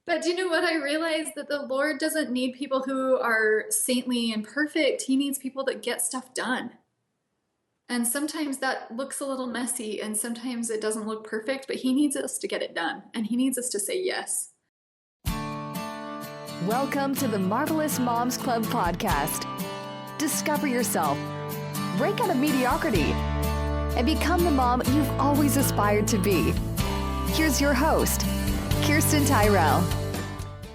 But do you know what? I realized that the Lord doesn't need people who are saintly and perfect. He needs people that get stuff done. And sometimes that looks a little messy and sometimes it doesn't look perfect, but He needs us to get it done and He needs us to say yes. Welcome to the Marvelous Moms Club podcast. Discover yourself, break out of mediocrity, and become the mom you've always aspired to be. Here's your host, Kirsten Tyrell.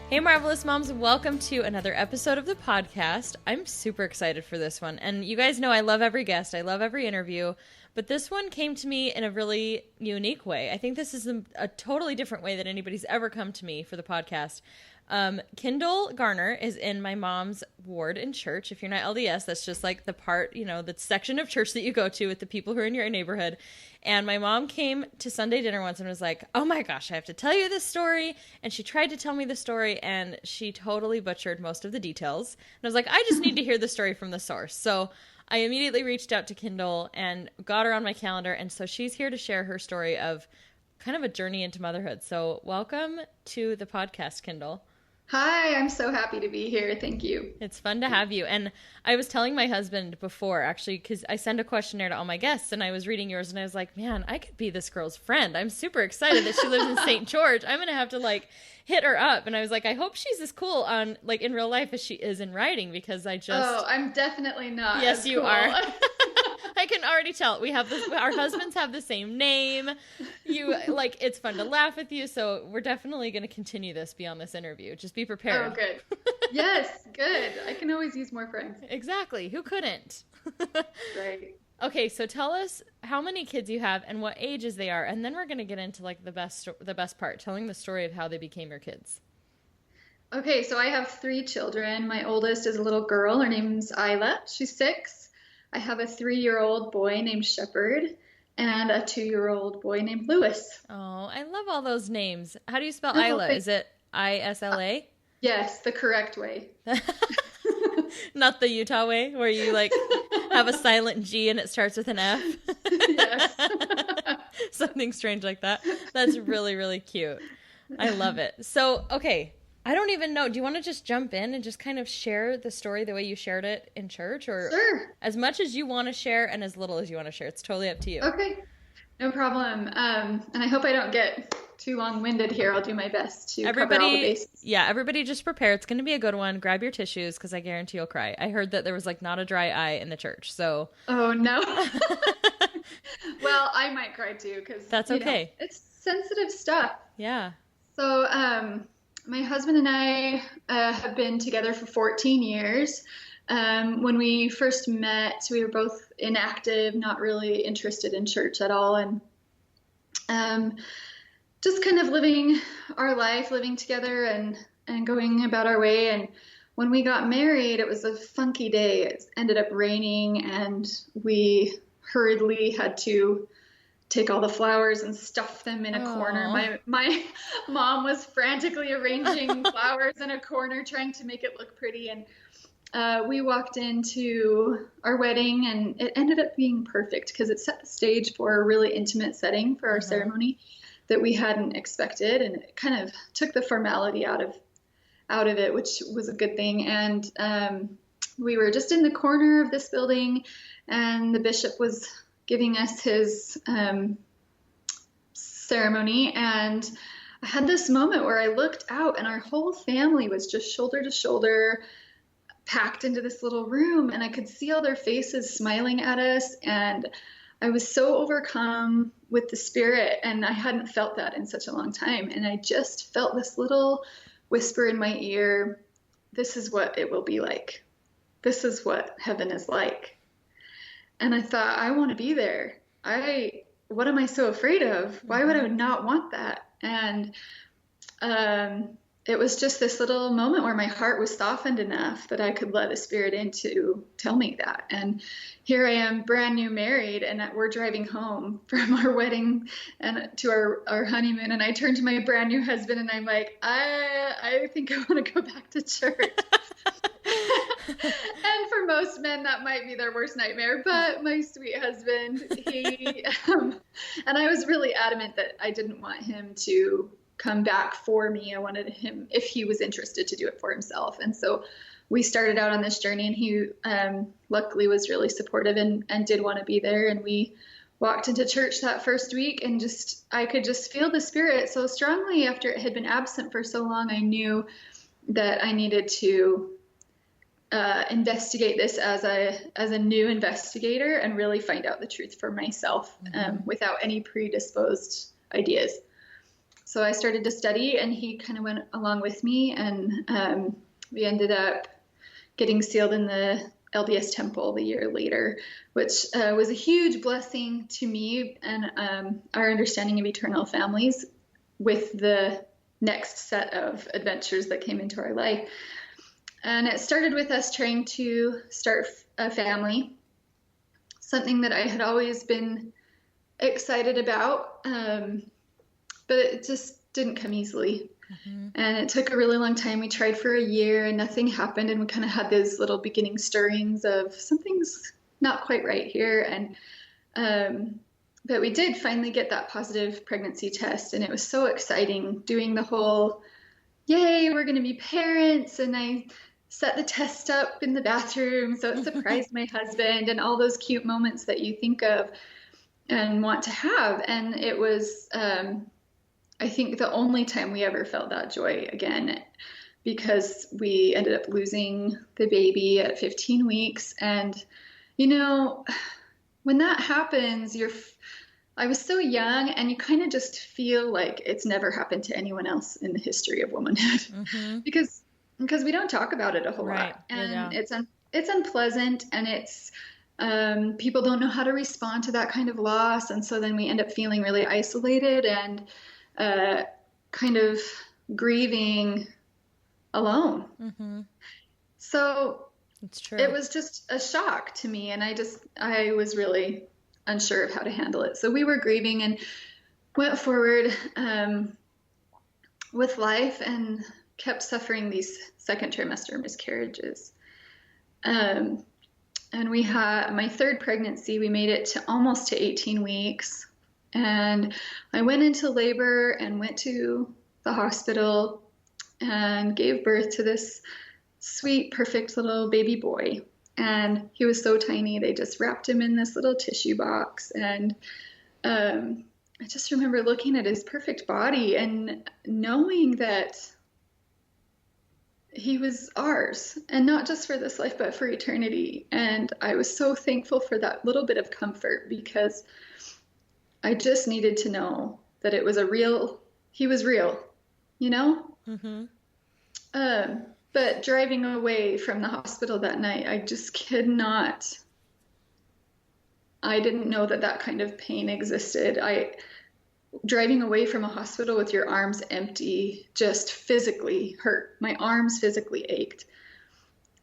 Hey, Marvelous Moms, welcome to another episode of the podcast. I'm super excited for this one. And you guys know I love every guest. I love every interview. But this one came to me in a really unique way. I think this is a totally different way than anybody's ever come to me for the podcast. Kindle Garner is in my mom's ward in church. If you're not LDS, that's just like the part, the section of church that you go to with the people who are in your neighborhood. And my mom came to Sunday dinner once and was like, oh my gosh, I have to tell you this story. And she tried to tell me the story and she totally butchered most of the details. And I was like, I just need to hear the story from the source. So I immediately reached out to Kindle and got her on my calendar. And so she's here to share her story of kind of a journey into motherhood. So welcome to the podcast, Kindle. Hi, I'm so happy to be here. Thank you. It's fun to have you. And I was telling my husband before, actually, because I send a questionnaire to all my guests, and I was reading yours, and I was like, man, I could be this girl's friend. I'm super excited that she lives in St. George. I'm going to have to, hit her up. And I was like, I hope she's as cool in real life as she is in writing, because Oh, I'm definitely not. Yes, you cool. are. I can already tell. We have our husbands have the same name. It's fun to laugh with you. So we're definitely going to continue this beyond this interview. Just be prepared. Oh, good. Yes, good. I can always use more friends. Exactly. Who couldn't? Right. Okay. So tell us how many kids you have and what ages they are. And then we're going to get into the best part, telling the story of how they became your kids. Okay. So I have 3 children. My oldest is a little girl. Her name's Isla. She's 6. I have a 3-year-old boy named Shepherd and a 2-year-old boy named Lewis. Oh, I love all those names. How do you spell Isla? Is it I-S-L-A? Yes, the correct way. Not the Utah way where you have a silent G and it starts with an F? Yes. Something strange like that. That's really, really cute. I love it. So, okay. I don't even know. Do you want to just jump in and just kind of share the story the way you shared it in church? Or Sure. As much as you want to share and as little as you want to share. It's totally up to you. Okay. No problem. And I hope I don't get too long-winded here. I'll do my best to cover all the bases. Yeah, everybody just prepare. It's going to be a good one. Grab your tissues because I guarantee you'll cry. I heard that there was not a dry eye in the church. So. Oh, no. Well, I might cry too because that's okay. It's sensitive stuff. Yeah. So, my husband and I have been together for 14 years. When we first met, we were both inactive, not really interested in church at all, and just kind of living our life, living together and going about our way. And when we got married, it was a funky day. It ended up raining, and we hurriedly had to take all the flowers and stuff them in a corner. My mom was frantically arranging flowers in a corner, trying to make it look pretty. And we walked into our wedding, and it ended up being perfect because it set the stage for a really intimate setting for our ceremony that we hadn't expected. And it kind of took the formality out of it, which was a good thing. And we were just in the corner of this building, and the bishop was giving us his ceremony, and I had this moment where I looked out and our whole family was just shoulder to shoulder packed into this little room, and I could see all their faces smiling at us, and I was so overcome with the Spirit, and I hadn't felt that in such a long time, and I just felt this little whisper in my ear, this is what it will be like. This is what heaven is like. And I thought, I want to be there. What am I so afraid of? Why would I not want that? And it was just this little moment where my heart was softened enough that I could let the Spirit in to tell me that. And here I am, brand new married, and we're driving home from our wedding and to our honeymoon. And I turned to my brand new husband, and I'm like, I think I want to go back to church. And for most men, that might be their worst nightmare. But my sweet husband, he, and I was really adamant that I didn't want him to come back for me. I wanted him, if he was interested, to do it for himself. And so we started out on this journey, and he luckily was really supportive and did want to be there. And we walked into church that first week, and I could just feel the Spirit so strongly. After it had been absent for so long, I knew that I needed to investigate this as a new investigator and really find out the truth for myself, without any predisposed ideas. So I started to study, and he kind of went along with me, and we ended up getting sealed in the LDS temple the year later, which was a huge blessing to me and our understanding of eternal families with the next set of adventures that came into our life. And it started with us trying to start a family, something that I had always been excited about, but it just didn't come easily. And it took a really long time. We tried for a year and nothing happened. And we kind of had those little beginning stirrings of something's not quite right here. And, but we did finally get that positive pregnancy test. And it was so exciting doing the whole, yay, we're going to be parents. And I set the test up in the bathroom. So it surprised my husband, and all those cute moments that you think of and want to have. And it was, I think, the only time we ever felt that joy again, because we ended up losing the baby at 15 weeks. And, you know, when that happens, I was so young, and you kind of just feel like it's never happened to anyone else in the history of womanhood, because we don't talk about it a whole lot, and it's unpleasant, and it's, people don't know how to respond to that kind of loss. And so then we end up feeling really isolated and kind of grieving alone. So it's true. It was just a shock to me, and I was really unsure of how to handle it. So we were grieving and went forward with life, and kept suffering these second trimester miscarriages. And we had my third pregnancy. We made it to almost to 18 weeks. And I went into labor and went to the hospital and gave birth to this sweet, perfect little baby boy. And he was so tiny, they just wrapped him in this little tissue box. And I just remember looking at his perfect body and knowing that he was ours, and not just for this life, but for eternity. And I was so thankful for that little bit of comfort, because I just needed to know that it was he was real, you know? But driving away from the hospital that night, I just I didn't know that kind of pain existed. Driving away from a hospital with your arms empty just physically hurt. My arms physically ached.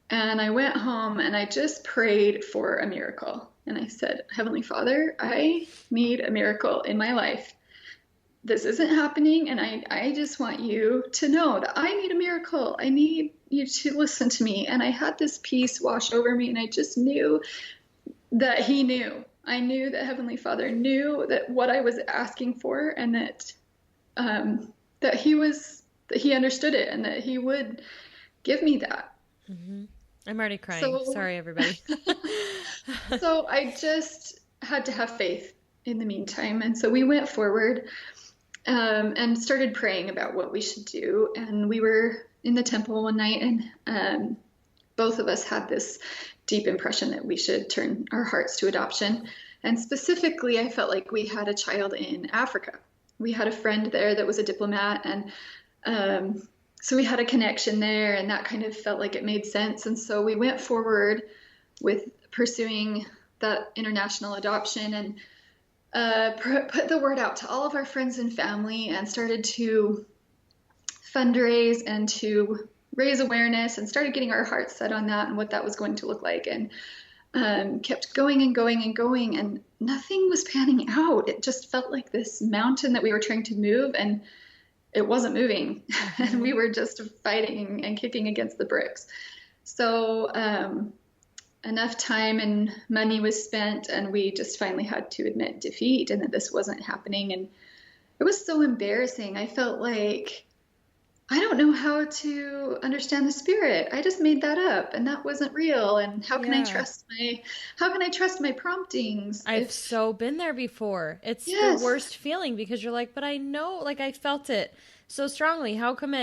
And I went home and I just prayed for a miracle. And I said, Heavenly Father, I need a miracle in my life. This isn't happening, and I just want you to know that I need a miracle. I need you to listen to me. And I had this peace wash over me, and I just knew that he knew. I knew that Heavenly Father knew that what I was asking for, and that he understood it, and that he would give me that. I'm already crying. Sorry, everybody. So I just had to have faith in the meantime. And so we went forward and started praying about what we should do. And we were in the temple one night, and both of us had this deep impression that we should turn our hearts to adoption. And specifically, I felt like we had a child in Africa. We had a friend there that was a diplomat, and so we had a connection there, and that kind of felt like it made sense. And so we went forward with pursuing that international adoption, and put the word out to all of our friends and family, and started to fundraise and to raise awareness, and started getting our hearts set on that and what that was going to look like, and kept going and going and going, and nothing was panning out. It just felt like this mountain that we were trying to move, and it wasn't moving. And we were just fighting and kicking against the bricks. So enough time and money was spent, and we just finally had to admit defeat, and that this wasn't happening. it was so embarrassing. I felt like I don't know how to understand the spirit. I just made that up and that wasn't real. And how can I trust my promptings? I've so been there before. It's Yes. the worst feeling because you're like, but I know, like I felt it so strongly. How come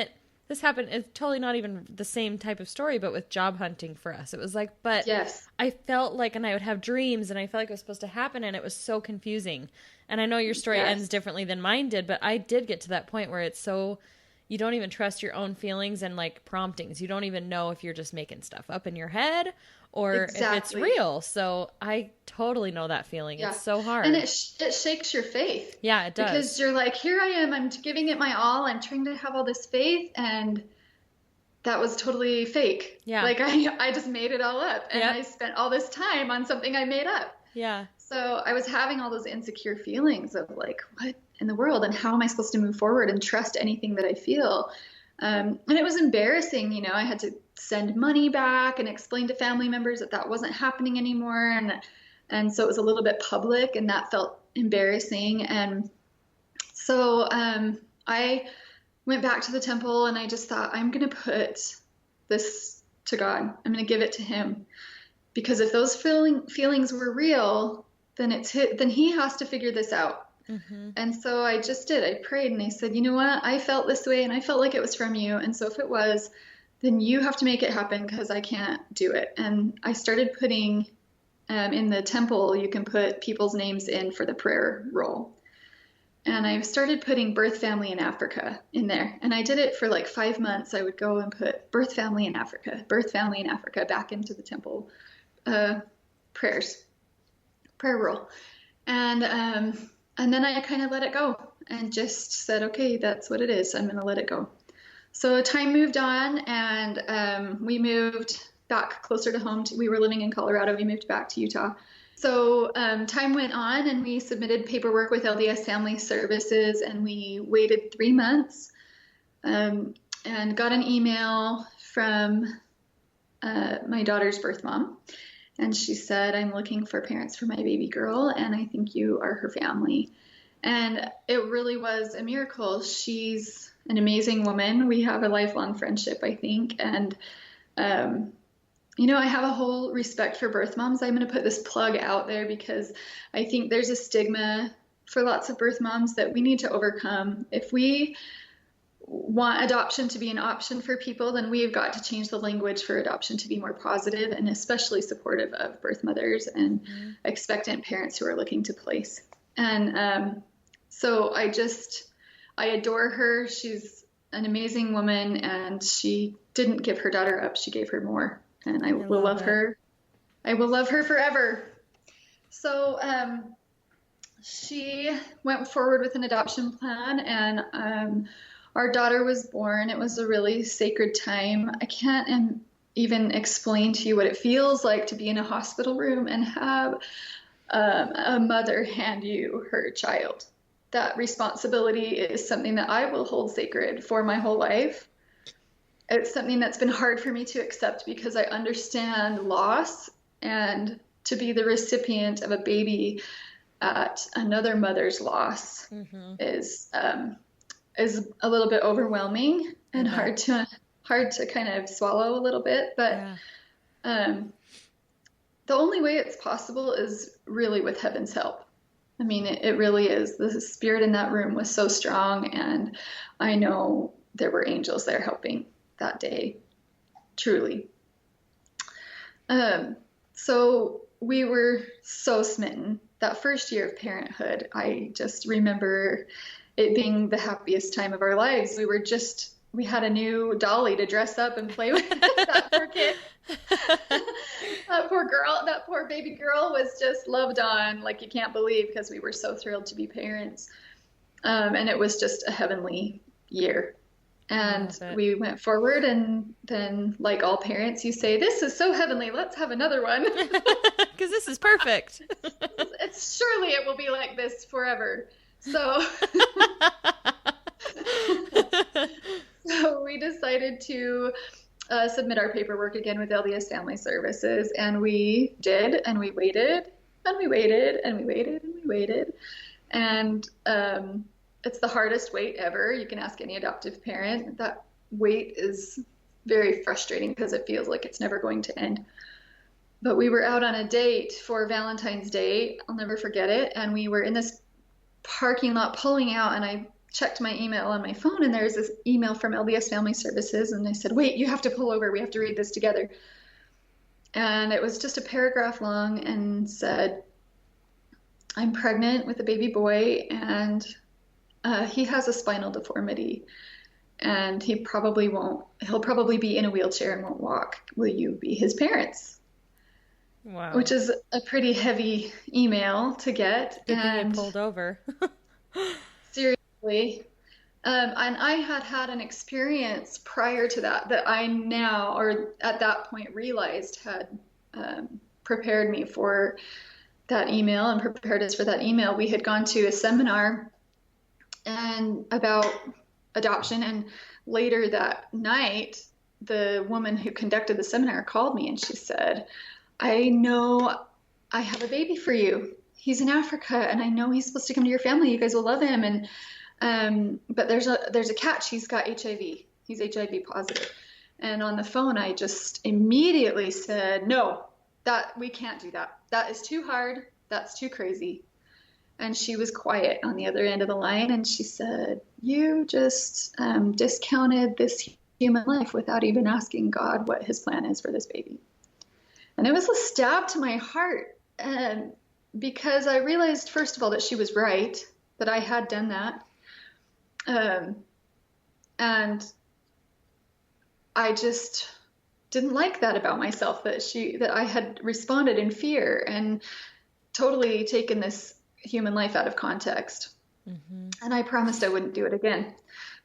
this happened? It's totally not even the same type of story, but with job hunting for us. It was like, but Yes. I felt like, and I would have dreams and I felt like it was supposed to happen and it was so confusing. And I know your story Yes. ends differently than mine did, but I did get to that point where it's so, you don't even trust your own feelings and like promptings. You don't even know if you're just making stuff up in your head or if it's real. So I totally know that feeling. Yeah. It's so hard. And it shakes your faith. Yeah, it does. Because you're like, here I am, I'm giving it my all. I'm trying to have all this faith, and that was totally fake. Yeah. Like I just made it all up, and Yep. I spent all this time on something I made up. Yeah. So I was having all those insecure feelings of like, what in the world, and how am I supposed to move forward and trust anything that I feel? And it was embarrassing. You know, I had to send money back and explain to family members that that wasn't happening anymore. And so it was a little bit public, and that felt embarrassing. And so I went back to the temple, and I just thought, I'm going to put this to God. I'm going to give it to him. Because if those feelings were real, then he has to figure this out. Mm-hmm. And so I just did. I prayed, and I said, you know what? I felt this way, and I felt like it was from you. And so if it was, then you have to make it happen, because I can't do it. And I started putting in the temple, you can put people's names in for the prayer roll. And I started putting birth family in Africa in there. And I did it for like 5 months. I would go and put birth family in Africa back into the temple prayer roll. And then I kind of let it go and just said, okay, that's what it is. I'm going to let it go. So time moved on, and we moved back closer to home. We were living in Colorado. We moved back to Utah. So time went on, and we submitted paperwork with LDS Family Services, and we waited 3 months and got an email from my daughter's birth mom. And she said, I'm looking for parents for my baby girl, and I think you are her family. And it really was a miracle. She's an amazing woman. We have a lifelong friendship, I think. And, you know, I have a whole respect for birth moms. I'm going to put this plug out there because I think there's a stigma for lots of birth moms that we need to overcome. If we want adoption to be an option for people, then we've got to change the language for adoption to be more positive and especially supportive of birth mothers and expectant parents who are looking to place. And so I adore her. She's an amazing woman, and she didn't give her daughter up. She gave her more, and I will love her. I will love her forever. So she went forward with an adoption plan, and our daughter was born. It was a really sacred time. I can't even explain to you what it feels like to be in a hospital room and have a mother hand you her child. That responsibility is something that I will hold sacred for my whole life. It's something that's been hard for me to accept because I understand loss, and to be the recipient of a baby at another mother's loss is a little bit overwhelming and hard to kind of swallow a little bit. But the only way it's possible is really with heaven's help. I mean, it really is. The spirit in that room was so strong, and I know there were angels there helping that day, truly. So we were so smitten. That first year of parenthood, I just remember it being the happiest time of our lives. We had a new dolly to dress up and play with. That poor kid. That poor baby girl was just loved on like you can't believe, because we were so thrilled to be parents. And it was just a heavenly year. And we went forward, and then, like all parents, you say, this is so heavenly, let's have another one. Because this is perfect. Surely it will be like this forever. So we decided to submit our paperwork again with LDS Family Services, and we did, and we waited, and we waited, and we waited, and we waited. And it's the hardest wait ever. You can ask any adoptive parent. That wait is very frustrating because it feels like it's never going to end. But we were out on a date for Valentine's Day. I'll never forget it. And we were in this parking lot pulling out, and I checked my email on my phone, and there's this email from LDS Family Services, and they said, wait, you have to pull over. We have to read this together. And it was just a paragraph long and said, I'm pregnant with a baby boy, and he has a spinal deformity, and he'll probably be in a wheelchair and won't walk. Will you be his parents? Wow. Which is a pretty heavy email to get. Good thing you pulled over. Seriously. And I had an experience prior to that I now, or at that point, realized had prepared me for that email and prepared us for that email. We had gone to a seminar and about adoption, and later that night, the woman who conducted the seminar called me, and she said, I know I have a baby for you. He's in Africa, and I know he's supposed to come to your family. You guys will love him. And but there's a catch. He's got HIV. He's HIV positive. And on the phone, I just immediately said, no, that we can't do that. That is too hard. That's too crazy. And she was quiet on the other end of the line, and she said, you just discounted this human life without even asking God what his plan is for this baby. And it was a stab to my heart, because I realized, first of all, that she was right, that I had done that. And I just didn't like that about myself, that I had responded in fear and totally taken this human life out of context. Mm-hmm. And I promised I wouldn't do it again.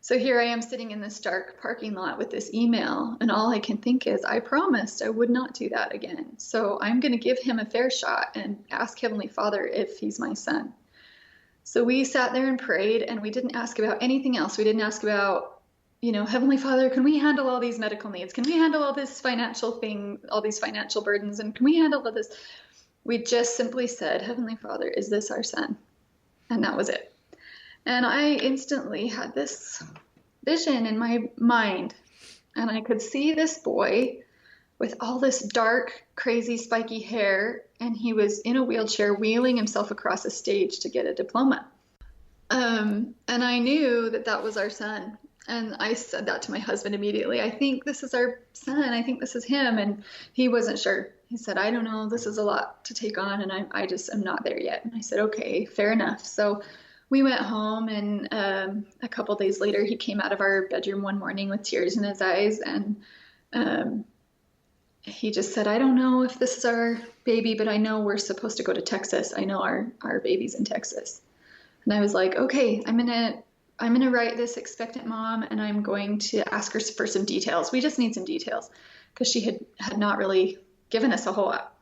So here I am sitting in this dark parking lot with this email, and all I can think is, I promised I would not do that again. So I'm going to give him a fair shot and ask Heavenly Father if he's my son. So we sat there and prayed, and we didn't ask about anything else. We didn't ask about, Heavenly Father, can we handle all these medical needs? Can we handle all this financial thing, all these financial burdens? And can we handle all this? We just simply said, Heavenly Father, is this our son? And that was it. And I instantly had this vision in my mind, and I could see this boy with all this dark, crazy, spiky hair, and he was in a wheelchair wheeling himself across a stage to get a diploma. And I knew that that was our son. And I said that to my husband immediately. I think this is our son. I think this is him. And he wasn't sure. He said, I don't know. This is a lot to take on, and I just am not there yet. And I said, okay, fair enough. So we went home, and a couple days later, he came out of our bedroom one morning with tears in his eyes, and he just said, I don't know if this is our baby, but I know we're supposed to go to Texas. I know our baby's in Texas. And I was like, okay, I'm gonna write this expectant mom, and I'm going to ask her for some details. We just need some details, because she had not really given us a whole lot.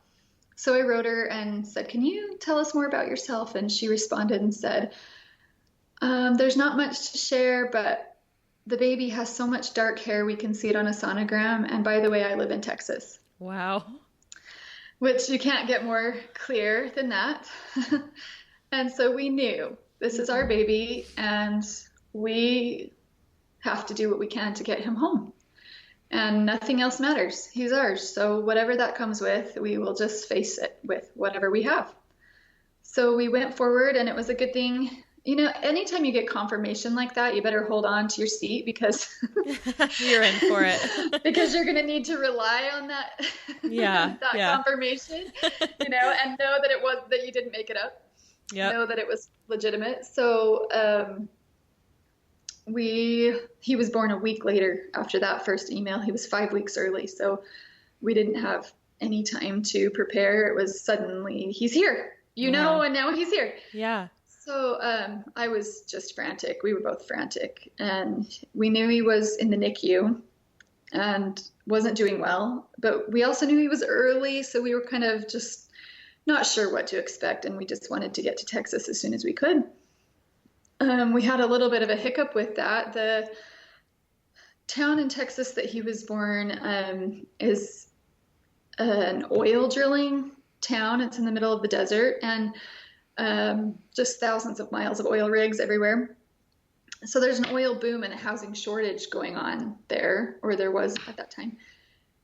So I wrote her and said, can you tell us more about yourself? And she responded and said, there's not much to share, but the baby has so much dark hair, we can see it on a sonogram. And by the way, I live in Texas. Wow. Which you can't get more clear than that. And so we knew this is our baby, and we have to do what we can to get him home. And nothing else matters. He's ours. So whatever that comes with, we will just face it with whatever we have. So we went forward, and it was a good thing. Anytime you get confirmation like that, you better hold on to your seat, because you're in for it. Because you're going to need to rely on that, confirmation, and know that you didn't make it up. Yep. Know that it was legitimate. So he was born a week later after that first email. He was 5 weeks early, so we didn't have any time to prepare. It was suddenly, he's here, and now he's here. Yeah. So I was just frantic. We were both frantic, and we knew he was in the NICU and wasn't doing well, but we also knew he was early, so we were kind of just not sure what to expect, and we just wanted to get to Texas as soon as we could. We had a little bit of a hiccup with that. The town in Texas that he was born is an oil drilling town. It's in the middle of the desert, and just thousands of miles of oil rigs everywhere. So there's an oil boom and a housing shortage going on there, or there was at that time.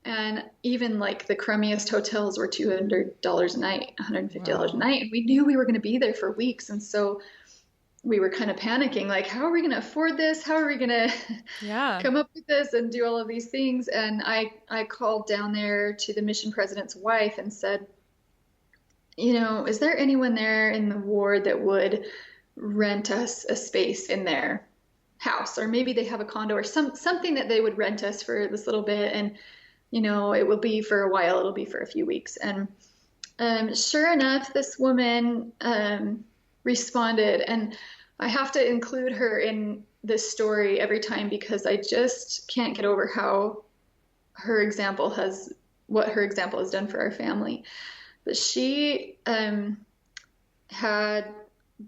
And even like the crummiest hotels were $200 a night, $150 a night. And we knew we were going to be there for weeks. And so we were kind of panicking, like, how are we going to afford this? How are we going to come up with this and do all of these things? And I called down there to the mission president's wife and said, is there anyone there in the ward that would rent us a space in their house? Or maybe they have a condo or something that they would rent us for this little bit. And, it will be for a while. It'll be for a few weeks. And sure enough, this woman responded, and I have to include her in this story every time because I just can't get over what her example has done for our family. But she had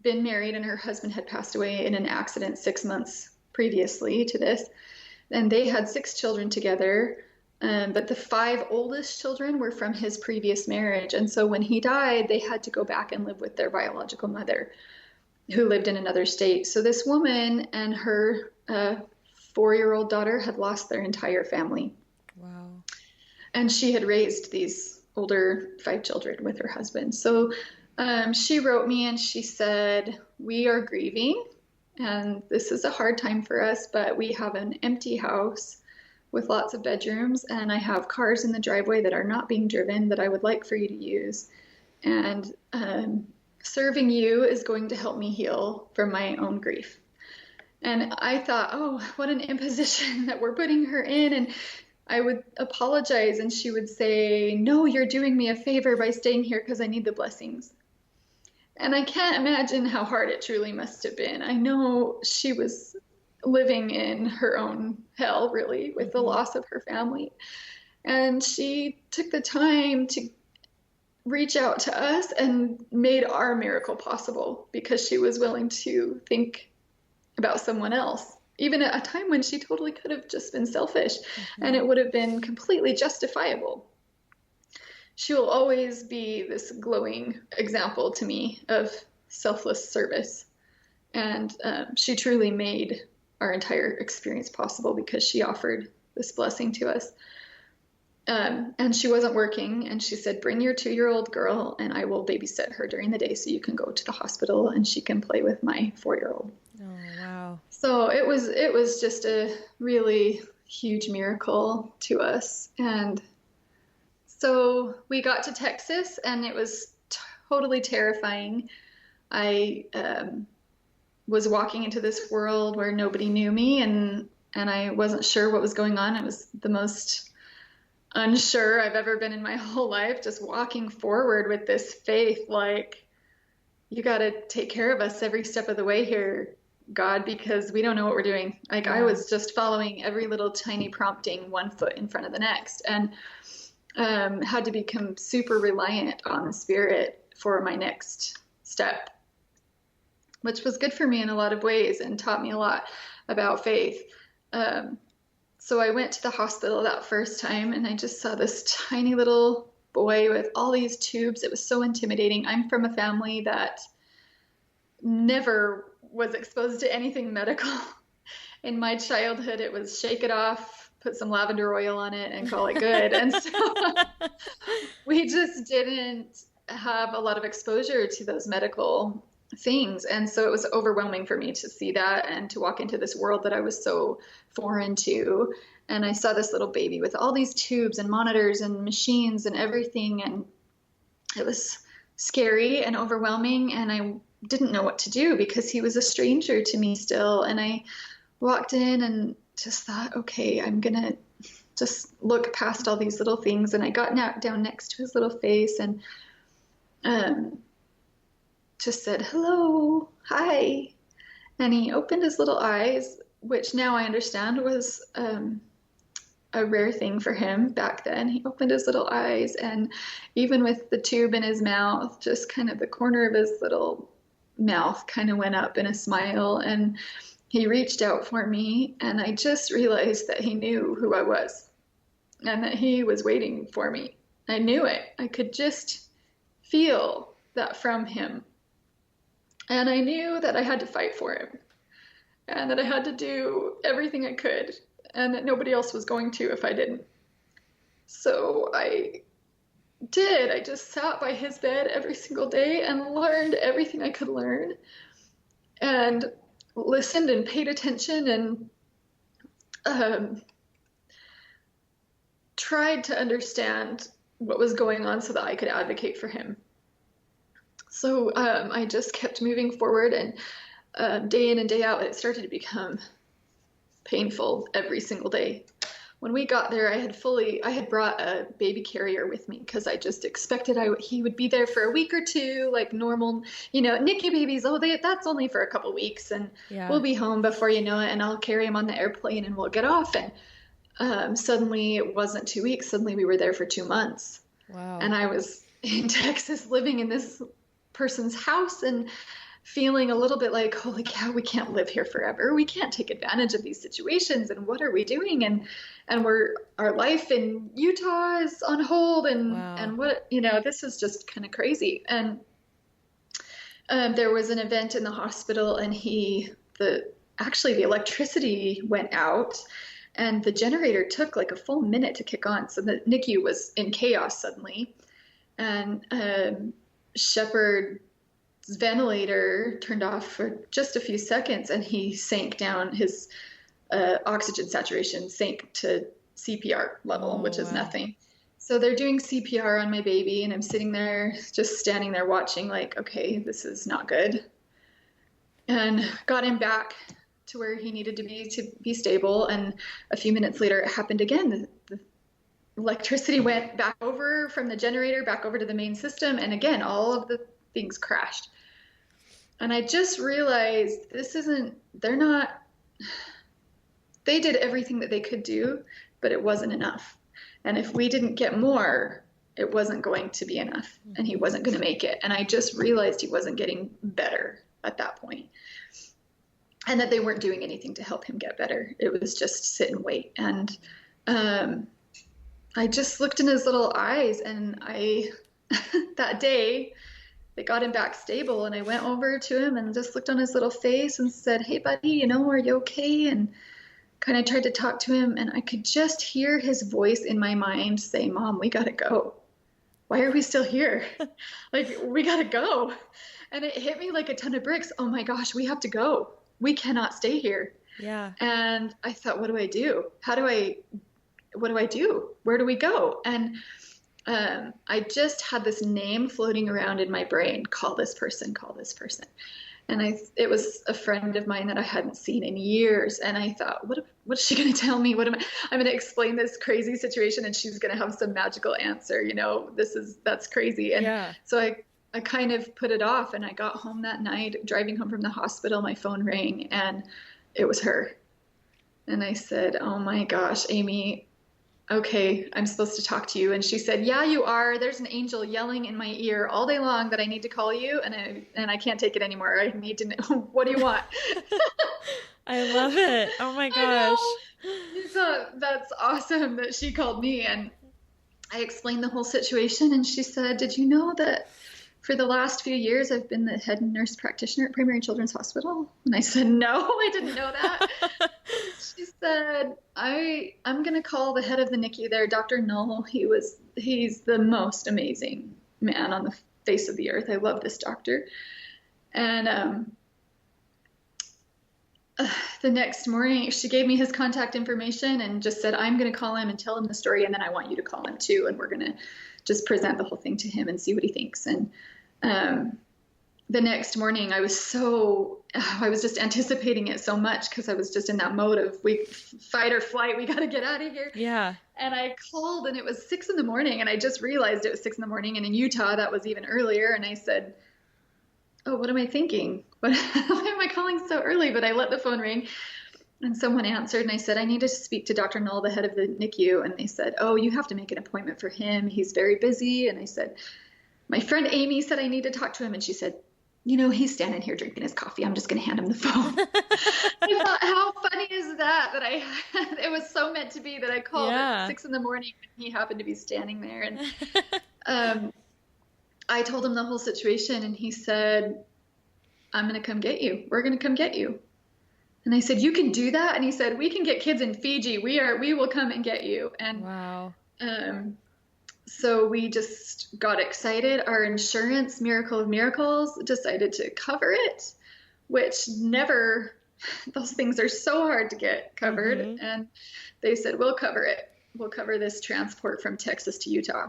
been married and her husband had passed away in an accident 6 months previously to this. And they had 6 children together. But the 5 oldest children were from his previous marriage. And so when he died, they had to go back and live with their biological mother, who lived in another state. So this woman and her 4-year-old daughter had lost their entire family. Wow. And she had raised these older 5 children with her husband. So she wrote me and she said, we are grieving, and this is a hard time for us, but we have an empty house with lots of bedrooms, and I have cars in the driveway that are not being driven that I would like for you to use. And serving you is going to help me heal from my own grief. And I thought, oh, what an imposition that we're putting her in. And I would apologize, and she would say, no, you're doing me a favor by staying here because I need the blessings. And I can't imagine how hard it truly must have been. I know she was living in her own hell, really, with the loss of her family. And she took the time to reach out to us and made our miracle possible because she was willing to think about someone else, even at a time when she totally could have just been selfish, and it would have been completely justifiable. She will always be this glowing example to me of selfless service. And she truly made our entire experience possible because she offered this blessing to us. And she wasn't working, and she said, bring your 2-year-old girl and I will babysit her during the day so you can go to the hospital and she can play with my 4-year-old. Oh, wow. So it was just a really huge miracle to us. And so we got to Texas, and it was totally terrifying. I was walking into this world where nobody knew me, and I wasn't sure what was going on. It was the most unsure I've ever been in my whole life, just walking forward with this faith, like, you got to take care of us every step of the way here, God, because we don't know what we're doing. Like, I was just following every little tiny prompting, one foot in front of the next, and had to become super reliant on the Spirit for my next step, which was good for me in a lot of ways and taught me a lot about faith. So I went to the hospital that first time, and I just saw this tiny little boy with all these tubes. It was so intimidating. I'm from a family that never was exposed to anything medical. In my childhood, it was shake it off, put some lavender oil on it, and call it good. And so we just didn't have a lot of exposure to those medical things. And so it was overwhelming for me to see that and to walk into this world that I was so foreign to. And I saw this little baby with all these tubes and monitors and machines and everything. And it was scary and overwhelming. And I didn't know what to do because he was a stranger to me still. And I walked in and just thought, okay, I'm going to just look past all these little things. And I got down next to his little face and just said, hello, hi. And he opened his little eyes, which now I understand was a rare thing for him back then. He opened his little eyes, and even with the tube in his mouth, just kind of the corner of his little mouth kind of went up in a smile, and he reached out for me, and I just realized that he knew who I was and that he was waiting for me. I knew it. I could just feel that from him. And I knew that I had to fight for him. and that I had to do everything I could, and that nobody else was going to if I didn't. So I did. I just sat by his bed every single day and learned everything I could learn, and listened and paid attention, and tried to understand what was going on so that I could advocate for him. So I just kept moving forward, and day in and day out, it started to become painful every single day. When we got there, I had brought a baby carrier with me because I just expected he would be there for a week or two, like normal, NICU babies. Oh, that's only for a couple weeks, and we'll be home before you know it, and I'll carry him on the airplane and we'll get off. And suddenly it wasn't 2 weeks. Suddenly we were there for 2 months. Wow. And I was in Texas living in this person's house and feeling a little bit like, holy cow, we can't live here forever. We can't take advantage of these situations. And what are we doing? And our life in Utah is on hold. And what, this is just kind of crazy. And there was an event in the hospital, and the electricity went out, and the generator took like a full minute to kick on. So the NICU was in chaos suddenly. And Shepard's ventilator turned off for just a few seconds, and he sank down. His oxygen saturation sank to CPR level, which is nothing. So they're doing CPR on my baby, and I'm sitting there, just standing there watching, like, okay, this is not good. And got him back to where he needed to be stable. And a few minutes later, it happened again. The electricity went back over from the generator back over to the main system, and again, all of the things crashed. And I just realized they did everything that they could do, but it wasn't enough. And if we didn't get more, it wasn't going to be enough, and he wasn't going to make it. And I just realized he wasn't getting better at that point, and that they weren't doing anything to help him get better. It was just sit and wait. And I just looked in his little eyes, and that day, they got him back stable, and I went over to him and just looked on his little face and said, hey, buddy, are you okay? And kind of tried to talk to him, and I could just hear his voice in my mind say, Mom, we got to go. Why are we still here? Like, we got to go. And it hit me like a ton of bricks. Oh my gosh, we have to go. We cannot stay here. Yeah. And I thought, what do I do? What do I do? Where do we go? And I just had this name floating around in my brain, call this person. And it was a friend of mine that I hadn't seen in years. And I thought, what is she going to tell me? I'm going to explain this crazy situation, and she's going to have some magical answer. That's crazy. And so I kind of put it off, and I got home that night, driving home from the hospital, my phone rang, and it was her. And I said, oh my gosh, Amy, okay, I'm supposed to talk to you. And she said, yeah, you are. There's an angel yelling in my ear all day long that I need to call you, and I can't take it anymore. I need to know, what do you want? I love it. Oh my gosh. So that's awesome that she called me, and I explained the whole situation, and she said, did you know that for the last few years, I've been the head nurse practitioner at Primary Children's Hospital? And I said, no, I didn't know that. She said, I'm going to call the head of the NICU there, Dr. Null. He's the most amazing man on the face of the earth. I love this doctor. And the next morning, she gave me his contact information and just said, I'm going to call him and tell him the story, and then I want you to call him too, and we're going to just present the whole thing to him and see what he thinks. And the next morning, I was just anticipating it so much, because I was just in that mode of fight or flight. We got to get out of here. Yeah. And I called, and it was 6 a.m, and I just realized it was 6 a.m, and in Utah that was even earlier. And I said, oh, what am I thinking? Why am I calling so early? But I let the phone ring, and someone answered, and I said, I need to speak to Dr. Null, the head of the NICU. And they said, oh, you have to make an appointment for him. He's very busy. And I said, my friend Amy said I need to talk to him. And she said, he's standing here drinking his coffee. I'm just going to hand him the phone. I thought, how funny is that it was so meant to be that I called at 6 a.m. when he happened to be standing there. And I told him the whole situation, and he said, I'm going to come get you. We're going to come get you. And I said, you can do that? And he said, we can get kids in Fiji. We will come and get you. And wow. So we just got excited. Our insurance, Miracle of Miracles, decided to cover it, which never, those things are so hard to get covered. Mm-hmm. And they said, we'll cover it. We'll cover this transport from Texas to Utah.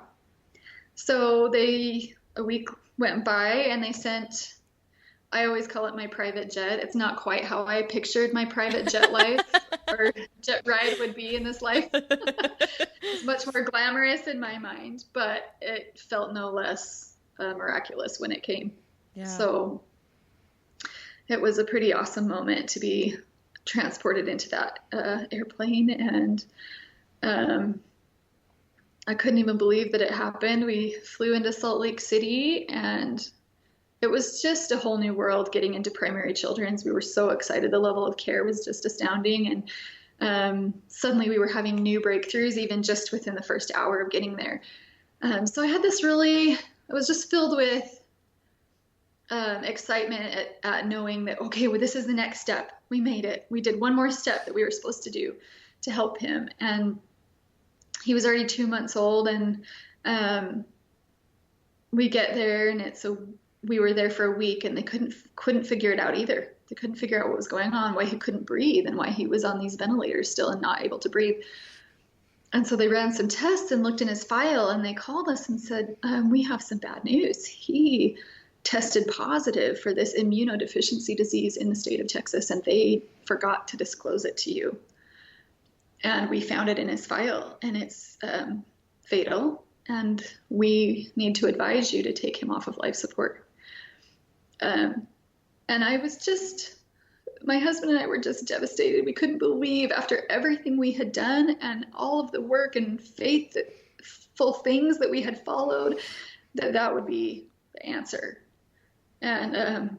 So a week went by and they sent, I always call it my private jet. It's not quite how I pictured my private jet life or jet ride would be in this life. It's much more glamorous in my mind, but it felt no less miraculous when it came. Yeah. So it was a pretty awesome moment to be transported into that airplane, and I couldn't even believe that it happened. We flew into Salt Lake City, and it was just a whole new world getting into primary children's. We were so excited. The level of care was just astounding. And suddenly we were having new breakthroughs, even just within the first hour of getting there. So I had this I was just filled with excitement at knowing that, okay, well, this is the next step. We made it. We did one more step that we were supposed to do to help him. And he was already 2 months old, and we get there, and we were there for a week, and they couldn't figure it out either. They couldn't figure out what was going on, why he couldn't breathe, and why he was on these ventilators still and not able to breathe. And so they ran some tests and looked in his file, and they called us and said, we have some bad news. He tested positive for this immunodeficiency disease in the state of Texas, and they forgot to disclose it to you. And we found it in his file, and it's fatal, and we need to advise you to take him off of life support. And I was my husband and I were just devastated. We couldn't believe, after everything we had done and all of the work and faithful things that we had followed, that would be the answer. And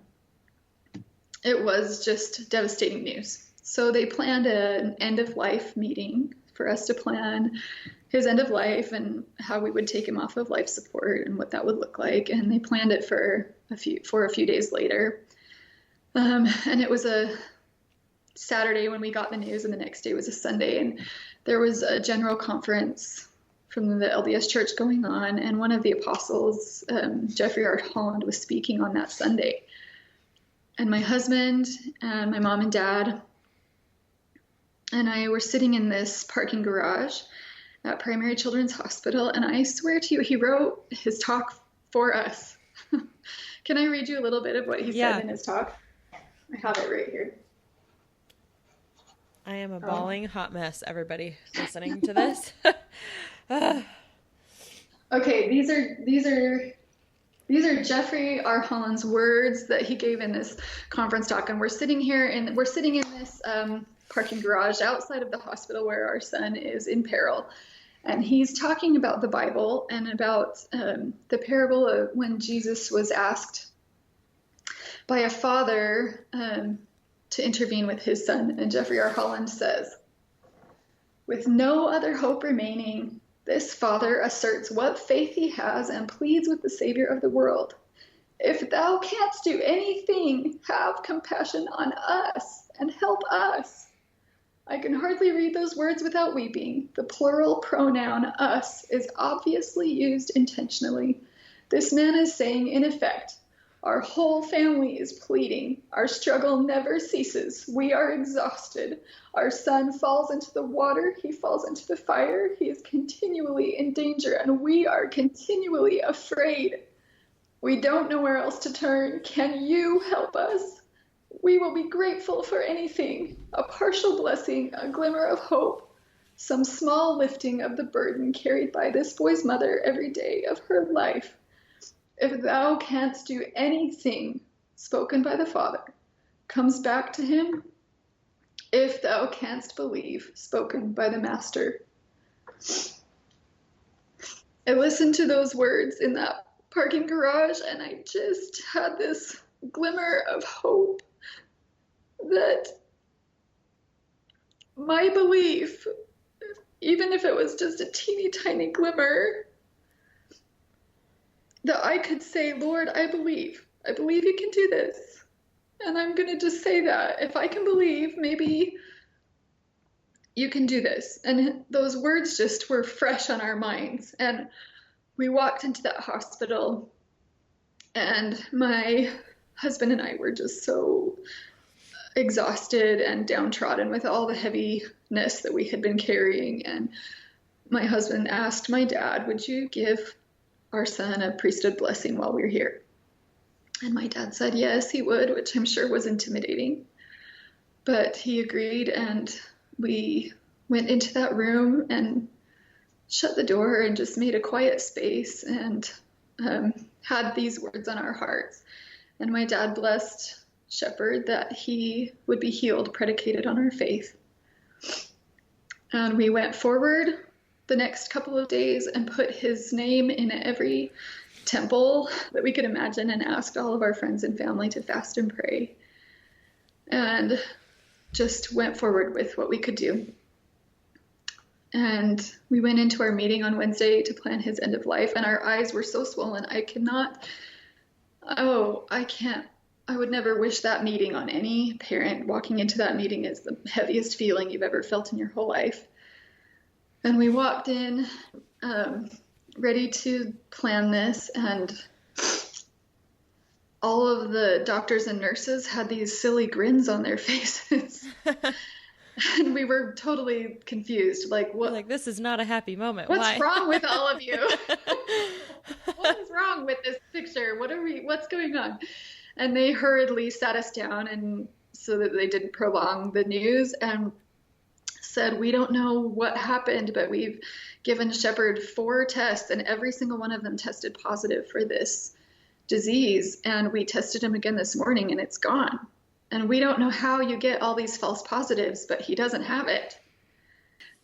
it was just devastating news. So they planned an end-of-life meeting for us to plan his end of life and how we would take him off of life support and what that would look like. And they planned it for a few days later. And it was a Saturday when we got the news, and the next day was a Sunday. And there was a general conference from the LDS Church going on. And one of the apostles, Jeffrey R. Holland, was speaking on that Sunday. And my husband and my mom and dad and I were sitting in this parking garage at Primary Children's Hospital, and I swear to you, he wrote his talk for us. Can I read you a little bit of what he said in his talk? I have it right here. I am a bawling hot mess, everybody listening to this. Okay, these are Jeffrey R. Holland's words that he gave in this conference talk, and we're sitting in this parking garage outside of the hospital where our son is in peril. And he's talking about the Bible and about the parable of when Jesus was asked by a father to intervene with his son. And Jeffrey R. Holland says, "With no other hope remaining, this father asserts what faith he has and pleads with the Savior of the world. If thou canst do anything, have compassion on us and help us." I can hardly read those words without weeping. The plural pronoun us is obviously used intentionally. This man is saying, in effect, our whole family is pleading. Our struggle never ceases. We are exhausted. Our son falls into the water. He falls into the fire. He is continually in danger, and we are continually afraid. We don't know where else to turn. Can you help us? We will be grateful for anything, a partial blessing, a glimmer of hope, some small lifting of the burden carried by this boy's mother every day of her life. If thou canst do anything, spoken by the Father, comes back to him. If thou canst believe, spoken by the Master. I listened to those words in that parking garage, and I just had this glimmer of hope that my belief, even if it was just a teeny tiny glimmer, that I could say, Lord, I believe you can do this. And I'm going to just say that if I can believe, maybe you can do this. And those words just were fresh on our minds. And we walked into that hospital, and my husband and I were just so exhausted and downtrodden with all the heaviness that we had been carrying. And my husband asked my dad, would you give our son a priesthood blessing while we're here? And my dad said yes, he would, which I'm sure was intimidating. But he agreed, and we went into that room and shut the door and just made a quiet space and had these words on our hearts. And my dad blessed Shepherd that he would be healed, predicated on our faith. And we went forward the next couple of days and put his name in every temple that we could imagine, and asked all of our friends and family to fast and pray, and just went forward with what we could do. And we went into our meeting on Wednesday to plan his end of life, and our eyes were so swollen. I would never wish that meeting on any parent. Walking into that meeting is the heaviest feeling you've ever felt in your whole life. And we walked in, ready to plan this, and all of the doctors and nurses had these silly grins on their faces. And we were totally confused. Like, what? Like, this is not a happy moment. What's wrong with all of you? What is wrong with this picture? What's going on? And they hurriedly sat us down, and so that they didn't prolong the news, and said, we don't know what happened, but we've given Shepherd 4 tests, and every single one of them tested positive for this disease. And we tested him again this morning, and it's gone. And we don't know how you get all these false positives, but he doesn't have it.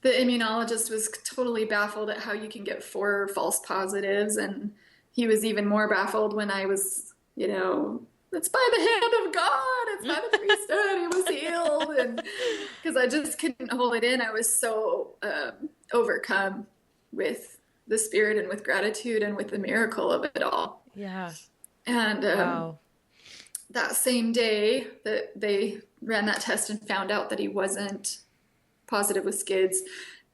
The immunologist was totally baffled at how you can get 4 false positives. And he was even more baffled when I was, it's by the hand of God. It's by the priesthood. He was healed. And because I just couldn't hold it in. I was so overcome with the Spirit and with gratitude and with the miracle of it all. Yeah. And wow. That same day that they ran that test and found out that he wasn't positive with SCIDS,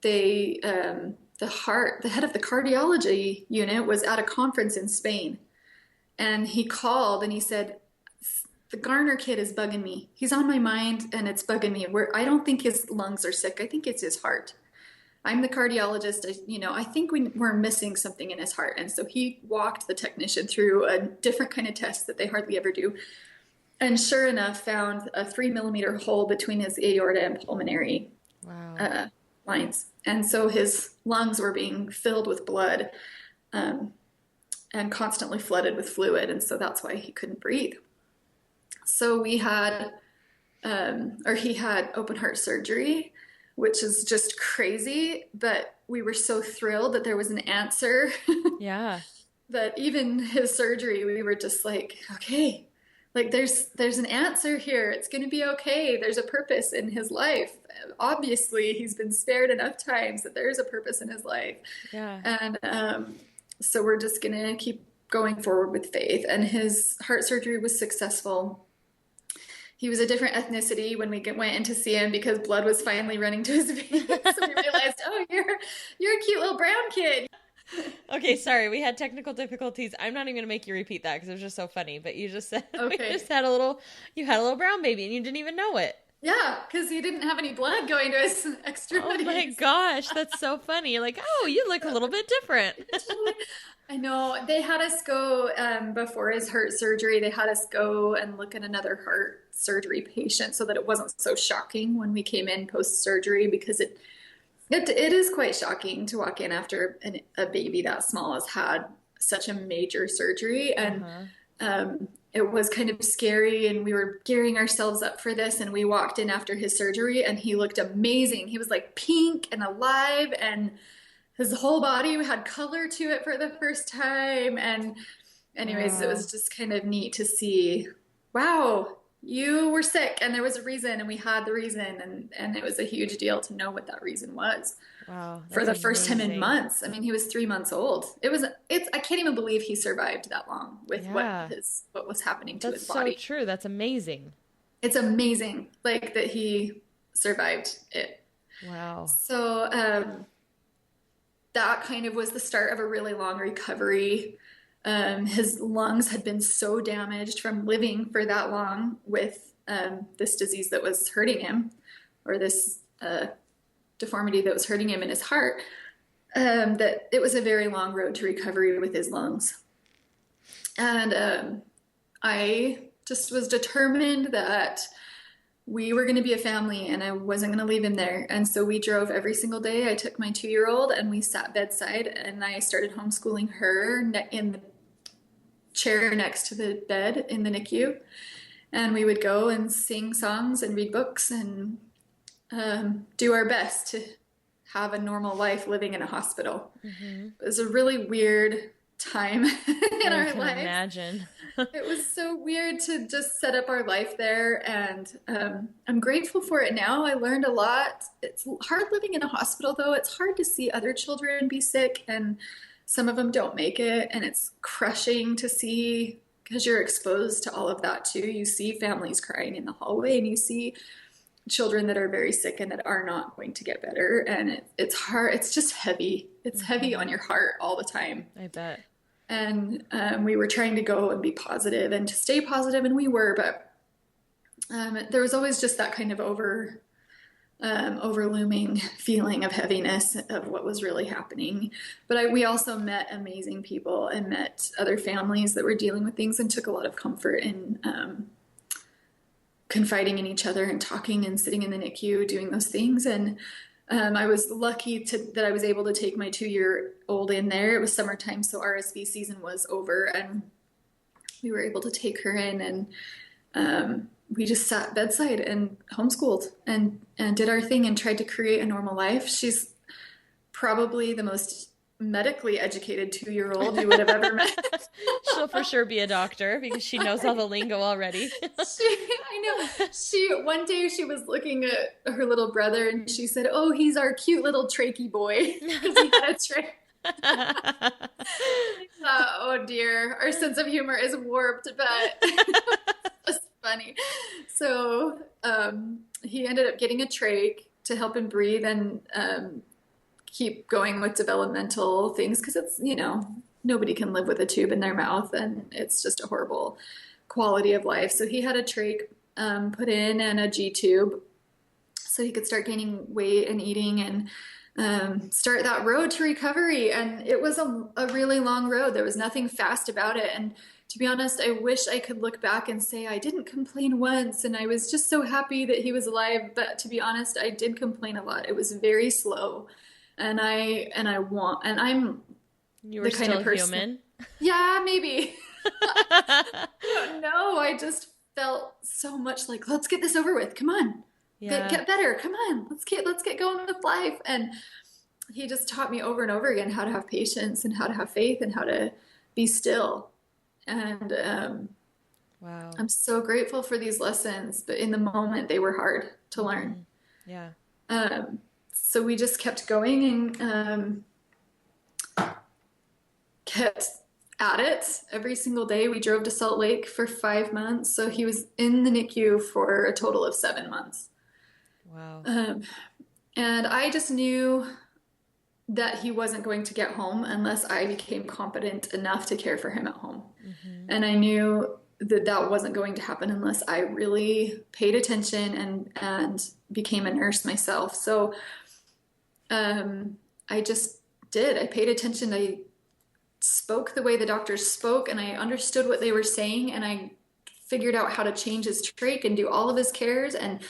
the head of the cardiology unit was at a conference in Spain. And he called and he said, the Garner kid is bugging me. He's on my mind and it's bugging me. I don't think his lungs are sick. I think it's his heart. I'm the cardiologist. I think we're missing something in his heart. And so he walked the technician through a different kind of test that they hardly ever do. And sure enough, found a 3-millimeter hole between his aorta and pulmonary lines. And so his lungs were being filled with blood and constantly flooded with fluid. And so that's why he couldn't breathe. So he had open heart surgery, which is just crazy. But we were so thrilled that there was an answer. Yeah. That even his surgery, we were just like, okay, like there's an answer here. It's going to be okay. There's a purpose in his life. Obviously, he's been spared enough times that there's a purpose in his life. Yeah. And so we're just going to keep going forward with faith. And his heart surgery was successful. He was a different ethnicity when we went in to see him because blood was finally running to his veins. So we realized, oh, you're a cute little brown kid. Okay, sorry, we had technical difficulties. I'm not even going to make you repeat that because it was just so funny. But you just said you had a little brown baby and you didn't even know it. Yeah, because he didn't have any blood going to his extremities. Oh my gosh, that's so funny. You're like, oh, you look a little bit different. I know. They had us go before his heart surgery. They had us go and look at another heart surgery patient so that it wasn't so shocking when we came in post-surgery, because it is quite shocking to walk in after a baby that small has had such a major surgery. And it was kind of scary, and we were gearing ourselves up for this. And we walked in after his surgery and he looked amazing. He was like pink and alive, and his whole body had color to it for the first time. And anyways, It was just kind of neat to see, wow, you were sick and there was a reason, and we had the reason, and it was a huge deal to know what that reason was. Wow. for the That's first time in amazing. months. I mean, he was 3 months old. I can't even believe he survived that long with Yeah. what was happening to That's his so body. true. That's amazing. It's amazing, like, that he survived it. Wow. So, that kind of was the start of a really long recovery. His lungs had been so damaged from living for that long with this disease that was hurting him, or this deformity that was hurting him in his heart, that it was a very long road to recovery with his lungs. And I just was determined that we were going to be a family and I wasn't going to leave him there. And so we drove every single day. I took my 2-year-old and we sat bedside, and I started homeschooling her in the chair next to the bed in the NICU. And we would go and sing songs and read books and do our best to have a normal life living in a hospital. Mm-hmm. It was a really weird time in our life. I can imagine. It was so weird to just set up our life there, and I'm grateful for it now. I learned a lot. It's hard living in a hospital, though. It's hard to see other children be sick, and some of them don't make it, and it's crushing to see, because you're exposed to all of that too. You see families crying in the hallway, and you see children that are very sick and that are not going to get better, and it's hard. It's just heavy. It's heavy on your heart all the time. I bet. And we were trying to go and be positive and to stay positive, and we were, but there was always just that kind of overlooming feeling of heaviness of what was really happening. But we also met amazing people and met other families that were dealing with things, and took a lot of comfort in confiding in each other and talking and sitting in the NICU doing those things. And I was lucky that I was able to take my 2-year-old in there. It was summertime, so RSV season was over, and we were able to take her in, and we just sat bedside and homeschooled and did our thing and tried to create a normal life. She's probably the most medically educated 2-year-old you would have ever met. She'll for sure be a doctor because she knows all the lingo already. I know. One day she was looking at her little brother and she said, "Oh, he's our cute little trachea boy." Because he had a trach. Oh dear, our sense of humor is warped, but it's funny. So he ended up getting a trach to help him breathe and keep going with developmental things, because it's, nobody can live with a tube in their mouth, and it's just a horrible quality of life. So he had a trach put in and a G tube so he could start gaining weight and eating and start that road to recovery. And it was a really long road. There was nothing fast about it. And to be honest, I wish I could look back and say I didn't complain once and I was just so happy that he was alive. But to be honest, I did complain a lot. It was very slow. And I'm You were the kind still of person. human? Yeah, maybe. I don't know. I just felt so much like, let's get this over with. Come on. Yeah. Get better. Come on. Let's get going with life. And he just taught me over and over again how to have patience and how to have faith and how to be still. And wow. I'm so grateful for these lessons, but in the moment they were hard to learn. Yeah. So we just kept going and kept at it every single day. We drove to Salt Lake for 5 months. So he was in the NICU for a total of 7 months. Wow. And I just knew that he wasn't going to get home unless I became competent enough to care for him at home. Mm-hmm. And I knew that wasn't going to happen unless I really paid attention and became a nurse myself. So I just did. I paid attention. I spoke the way the doctors spoke, and I understood what they were saying, and I figured out how to change his trach and do all of his cares and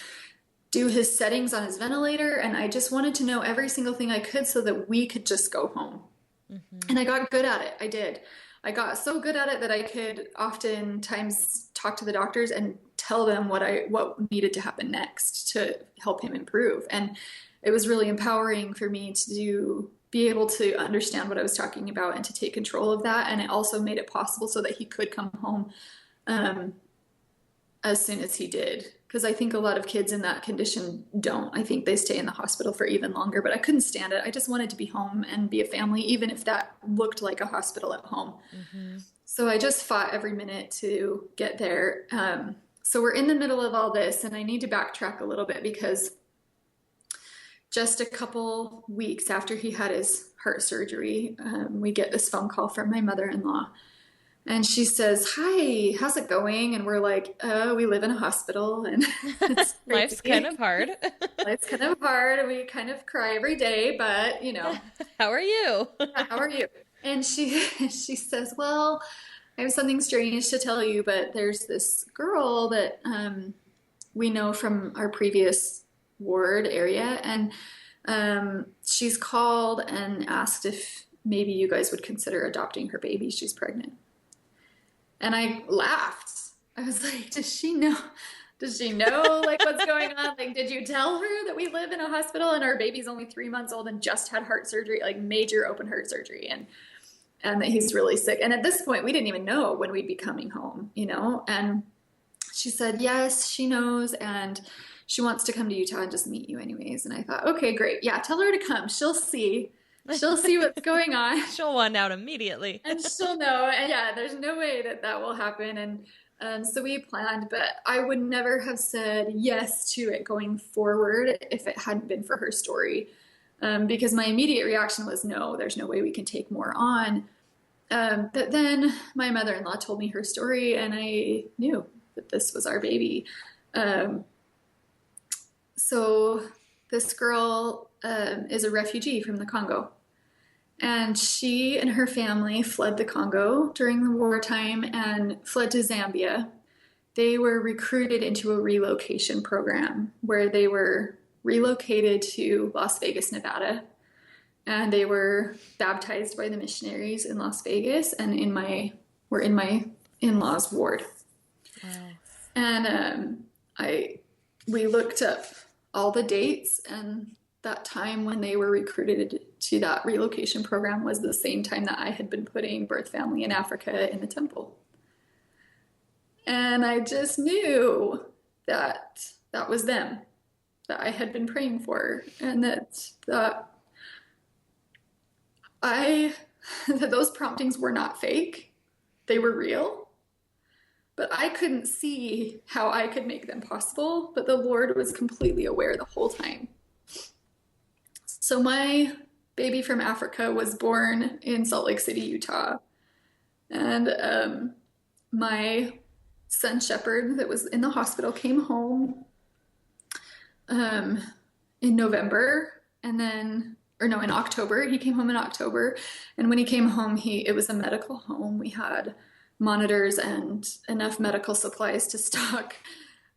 do his settings on his ventilator. And I just wanted to know every single thing I could so that we could just go home. Mm-hmm. And I got good at it. I did. I got so good at it that I could oftentimes talk to the doctors and tell them what needed to happen next to help him improve. And it was really empowering for me to be able to understand what I was talking about and to take control of that. And it also made it possible so that he could come home as soon as he did. because I think a lot of kids in that condition don't. I think they stay in the hospital for even longer, but I couldn't stand it. I just wanted to be home and be a family, even if that looked like a hospital at home. Mm-hmm. So I just fought every minute to get there. So we're in the middle of all this, and I need to backtrack a little bit because just a couple weeks after he had his heart surgery, we get this phone call from my mother-in-law. And she says, "Hi, how's it going?" And we're like, "Oh, we live in a hospital." And life's kind of hard. Life's kind of hard. And we kind of cry every day, but you know. How are you? How are you? And she says, "Well, I have something strange to tell you, but there's this girl that we know from our previous ward area. And she's called and asked if maybe you guys would consider adopting her baby. She's pregnant." And I laughed. I was like, does she know like what's going on? Like, did you tell her that we live in a hospital and our baby's only 3 months old and just had heart surgery, like major open heart surgery, and that he's really sick? And at this point, we didn't even know when we'd be coming home, you know? And she said, yes, she knows. And she wants to come to Utah and just meet you anyways. And I thought, okay, great. Yeah, tell her to come. She'll see what's going on. She'll want out immediately. And she'll know. And yeah, there's no way that will happen. And so we planned, but I would never have said yes to it going forward if it hadn't been for her story. Because my immediate reaction was, no, there's no way we can take more on. But then my mother-in-law told me her story, and I knew that this was our baby. So this girl is a refugee from the Congo. And she and her family fled the Congo during the wartime and fled to Zambia. They were recruited into a relocation program where they were relocated to Las Vegas, Nevada. And they were baptized by the missionaries in Las Vegas and were in my in-laws' ward. Wow. And we looked up all the dates, and that time when they were recruited to that relocation program was the same time that I had been putting birth family in Africa in the temple. And I just knew that was them, that I had been praying for, and that those promptings were not fake. They were real. But I couldn't see how I could make them possible, but the Lord was completely aware the whole time. So my baby from Africa was born in Salt Lake City, Utah. And my son Shepherd that was in the hospital came home in November, in October. He came home in October. And when he came home, it was a medical home. We had monitors and enough medical supplies to stock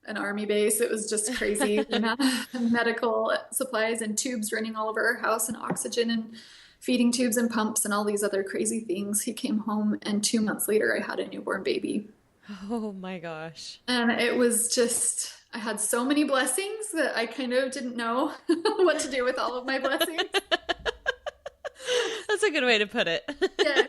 an army base. It was just crazy. The amount of medical supplies and tubes running all over our house, and oxygen and feeding tubes and pumps and all these other crazy things. He came home, and 2 months later I had a newborn baby. Oh my gosh. And it was just, I had so many blessings that I kind of didn't know what to do with all of my blessings. That's a good way to put it. Yes.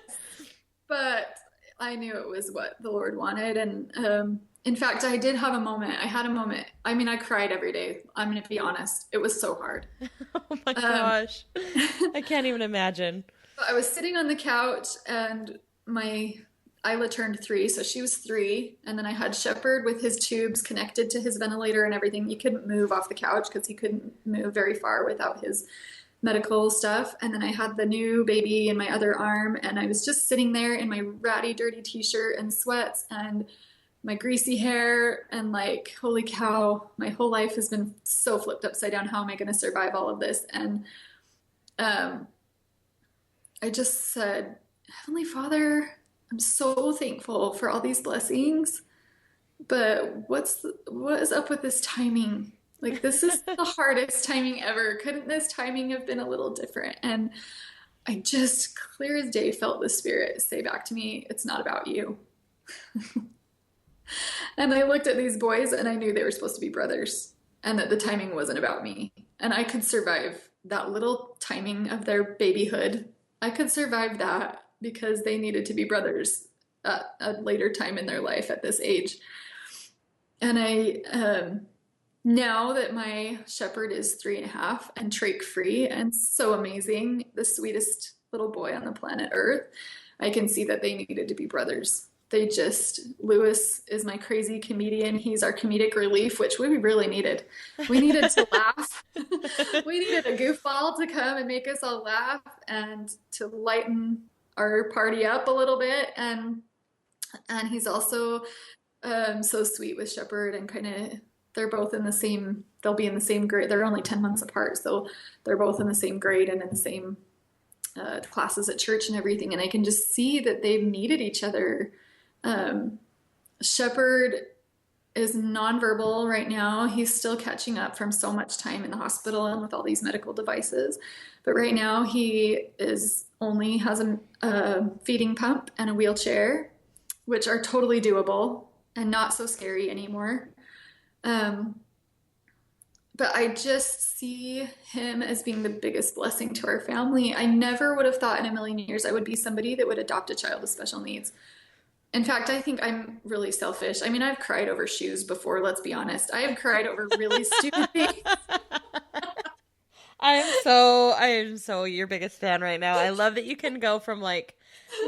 But I knew it was what the Lord wanted. And in fact, I did have a moment. I had a moment. I mean, I cried every day. I'm going to be honest. It was so hard. Oh my gosh. I can't even imagine. I was sitting on the couch, and my Isla turned 3, so she was 3. And then I had Shepherd with his tubes connected to his ventilator and everything. He couldn't move off the couch because he couldn't move very far without his medical stuff. And then I had the new baby in my other arm, and I was just sitting there in my ratty, dirty t-shirt and sweats and my greasy hair, and like, holy cow, my whole life has been so flipped upside down. How am I going to survive all of this? And I just said, Heavenly Father, I'm so thankful for all these blessings, but what is up with this timing? Like, this is the hardest timing ever. Couldn't this timing have been a little different? And I just, clear as day, felt the Spirit say back to me, it's not about you. And I looked at these boys, and I knew they were supposed to be brothers, and that the timing wasn't about me. And I could survive that little timing of their babyhood. I could survive that because they needed to be brothers at a later time in their life at this age. And now that my shepherd is 3.5 and trach free and so amazing, the sweetest little boy on the planet Earth, I can see that they needed to be brothers. Lewis is my crazy comedian. He's our comedic relief, which we really needed. We needed to laugh. We needed a goofball to come and make us all laugh and to lighten our party up a little bit. And he's also so sweet with Shepherd, and kind of, they'll be in the same grade. They're only 10 months apart, so they're both in the same grade and in the same classes at church and everything. And I can just see that they've needed each other. Shepherd is nonverbal right now. He's still catching up from so much time in the hospital and with all these medical devices. But right now he only has a feeding pump and a wheelchair, which are totally doable and not so scary anymore. But I just see him as being the biggest blessing to our family. I never would have thought in a million years I would be somebody that would adopt a child with special needs. In fact, I think I'm really selfish. I mean, I've cried over shoes before, let's be honest. I have cried over really stupid things. I am so your biggest fan right now. I love that you can go from like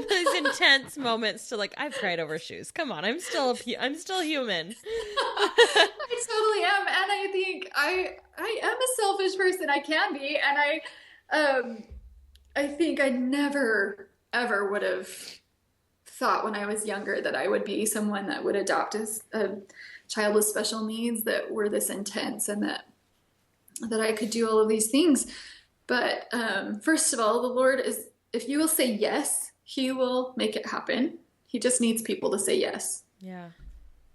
these intense moments to like, I've cried over shoes. Come on, I'm still human. I totally am, and I think I am a selfish person. I can be, and I think I never ever would have thought when I was younger that I would be someone that would adopt a child with special needs that were this intense, and that I could do all of these things. But first of all, the Lord is, if you will say yes, he will make it happen. He just needs people to say yes. Yeah.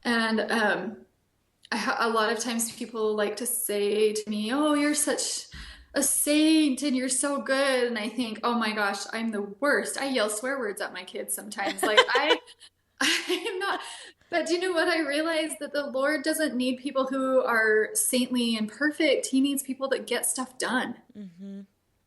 And a lot of times people like to say to me, oh, you're such a saint and you're so good. And I think, oh my gosh, I'm the worst. I yell swear words at my kids sometimes. Like I'm not, but do you know what? I realized that the Lord doesn't need people who are saintly and perfect. He needs people that get stuff done. Mm-hmm.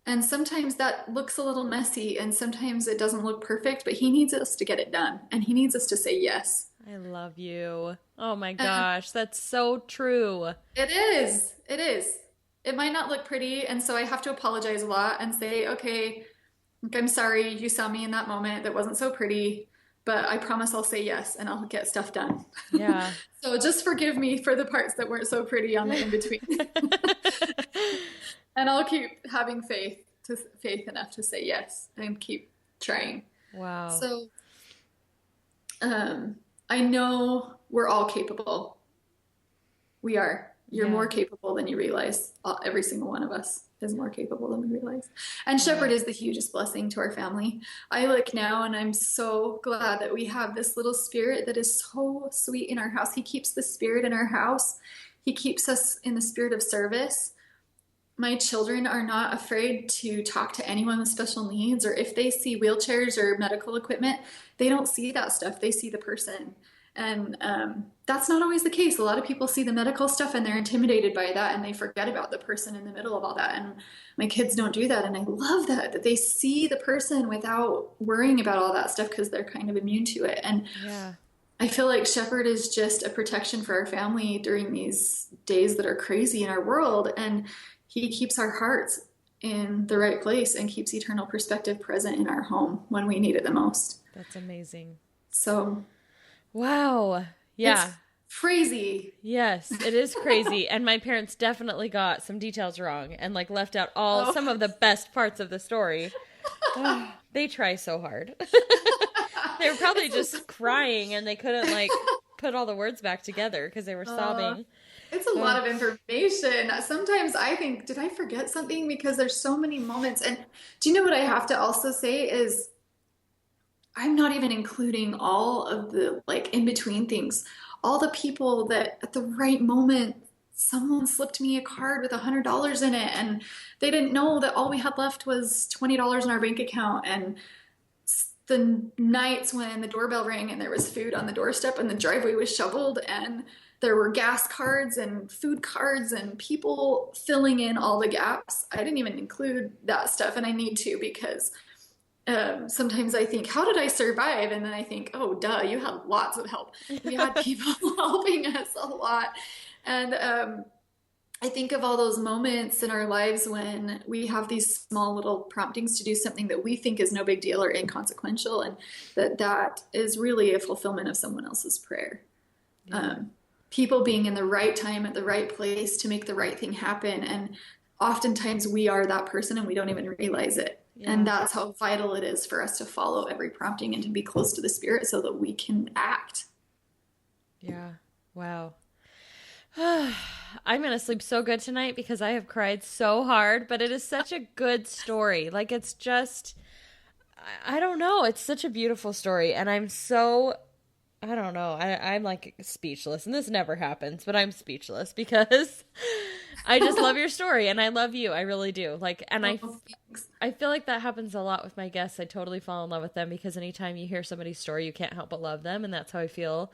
And sometimes that looks a little messy, and sometimes it doesn't look perfect, but he needs us to get it done, and he needs us to say yes. I love you. Oh my gosh, that's so true. It is. It is. It might not look pretty, and so I have to apologize a lot and say, okay, I'm sorry you saw me in that moment that wasn't so pretty, but I promise I'll say yes and I'll get stuff done. Yeah. So just forgive me for the parts that weren't so pretty on the in-between. And I'll keep having faith enough to say yes and keep trying. Wow. So I know we're all capable. We are. You're more capable than you realize. Every single one of us is more capable than we realize. And Shepherd is the hugest blessing to our family. I look now and I'm so glad that we have this little spirit that is so sweet in our house. He keeps the spirit in our house. He keeps us in the spirit of service. My children are not afraid to talk to anyone with special needs, or if they see wheelchairs or medical equipment, they don't see that stuff. They see the person. And that's not always the case. A lot of people see the medical stuff and they're intimidated by that, and they forget about the person in the middle of all that. And my kids don't do that. And I love that they see the person without worrying about all that stuff, because they're kind of immune to it. And I feel like Shepherd is just a protection for our family during these days that are crazy in our world. And he keeps our hearts in the right place and keeps eternal perspective present in our home when we need it the most. That's amazing. So... wow. Yeah. It's crazy. Yes, it is crazy. And my parents definitely got some details wrong and like left out some of the best parts of the story. Oh, they try so hard. They were probably just crying and they couldn't like put all the words back together because they were sobbing. It's a lot of information. Sometimes I think, did I forget something? Because there's so many moments. And do you know what I have to also say is, I'm not even including all of the like in between things, all the people that at the right moment, someone slipped me a card with $100 in it, and they didn't know that all we had left was $20 in our bank account. And the nights when the doorbell rang and there was food on the doorstep and the driveway was shoveled and there were gas cards and food cards and people filling in all the gaps. I didn't even include that stuff, and I need to, because sometimes I think, how did I survive? And then I think, oh, duh, you had lots of help. We had people helping us a lot. And I think of all those moments in our lives when we have these small little promptings to do something that we think is no big deal or inconsequential, and that is really a fulfillment of someone else's prayer. Yeah. People being in the right time at the right place to make the right thing happen. And oftentimes we are that person and we don't even realize it. Yeah. And that's how vital it is for us to follow every prompting and to be close to the Spirit so that we can act. Yeah. Wow. I'm going to sleep so good tonight because I have cried so hard, but it is such a good story. Like, it's just, I don't know. It's such a beautiful story. And I'm so, I don't know. I'm like speechless. And this never happens, but I'm speechless because I just love your story and I love you. I really do. Like, and I feel like that happens a lot with my guests. I totally fall in love with them because anytime you hear somebody's story, you can't help but love them. And that's how I feel,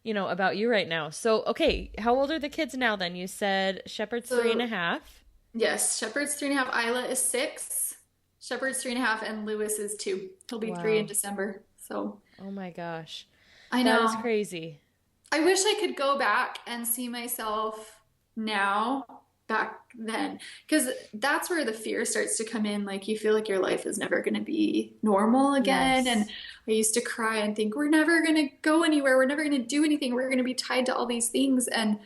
about you right now. So, okay. How old are the kids now then? You said Shepherd's 3.5. Yes. Shepherd's 3.5. Isla is 6. Shepherd's 3.5 and Lewis is 2. He'll be 3 in December. So. Oh my gosh. I know. That is crazy. I wish I could go back and see myself now back then, because that's where the fear starts to come in. Like, you feel like your life is never going to be normal again. Yes. And I used to cry and think, we're never going to go anywhere. We're never going to do anything. We're going to be tied to all these things. And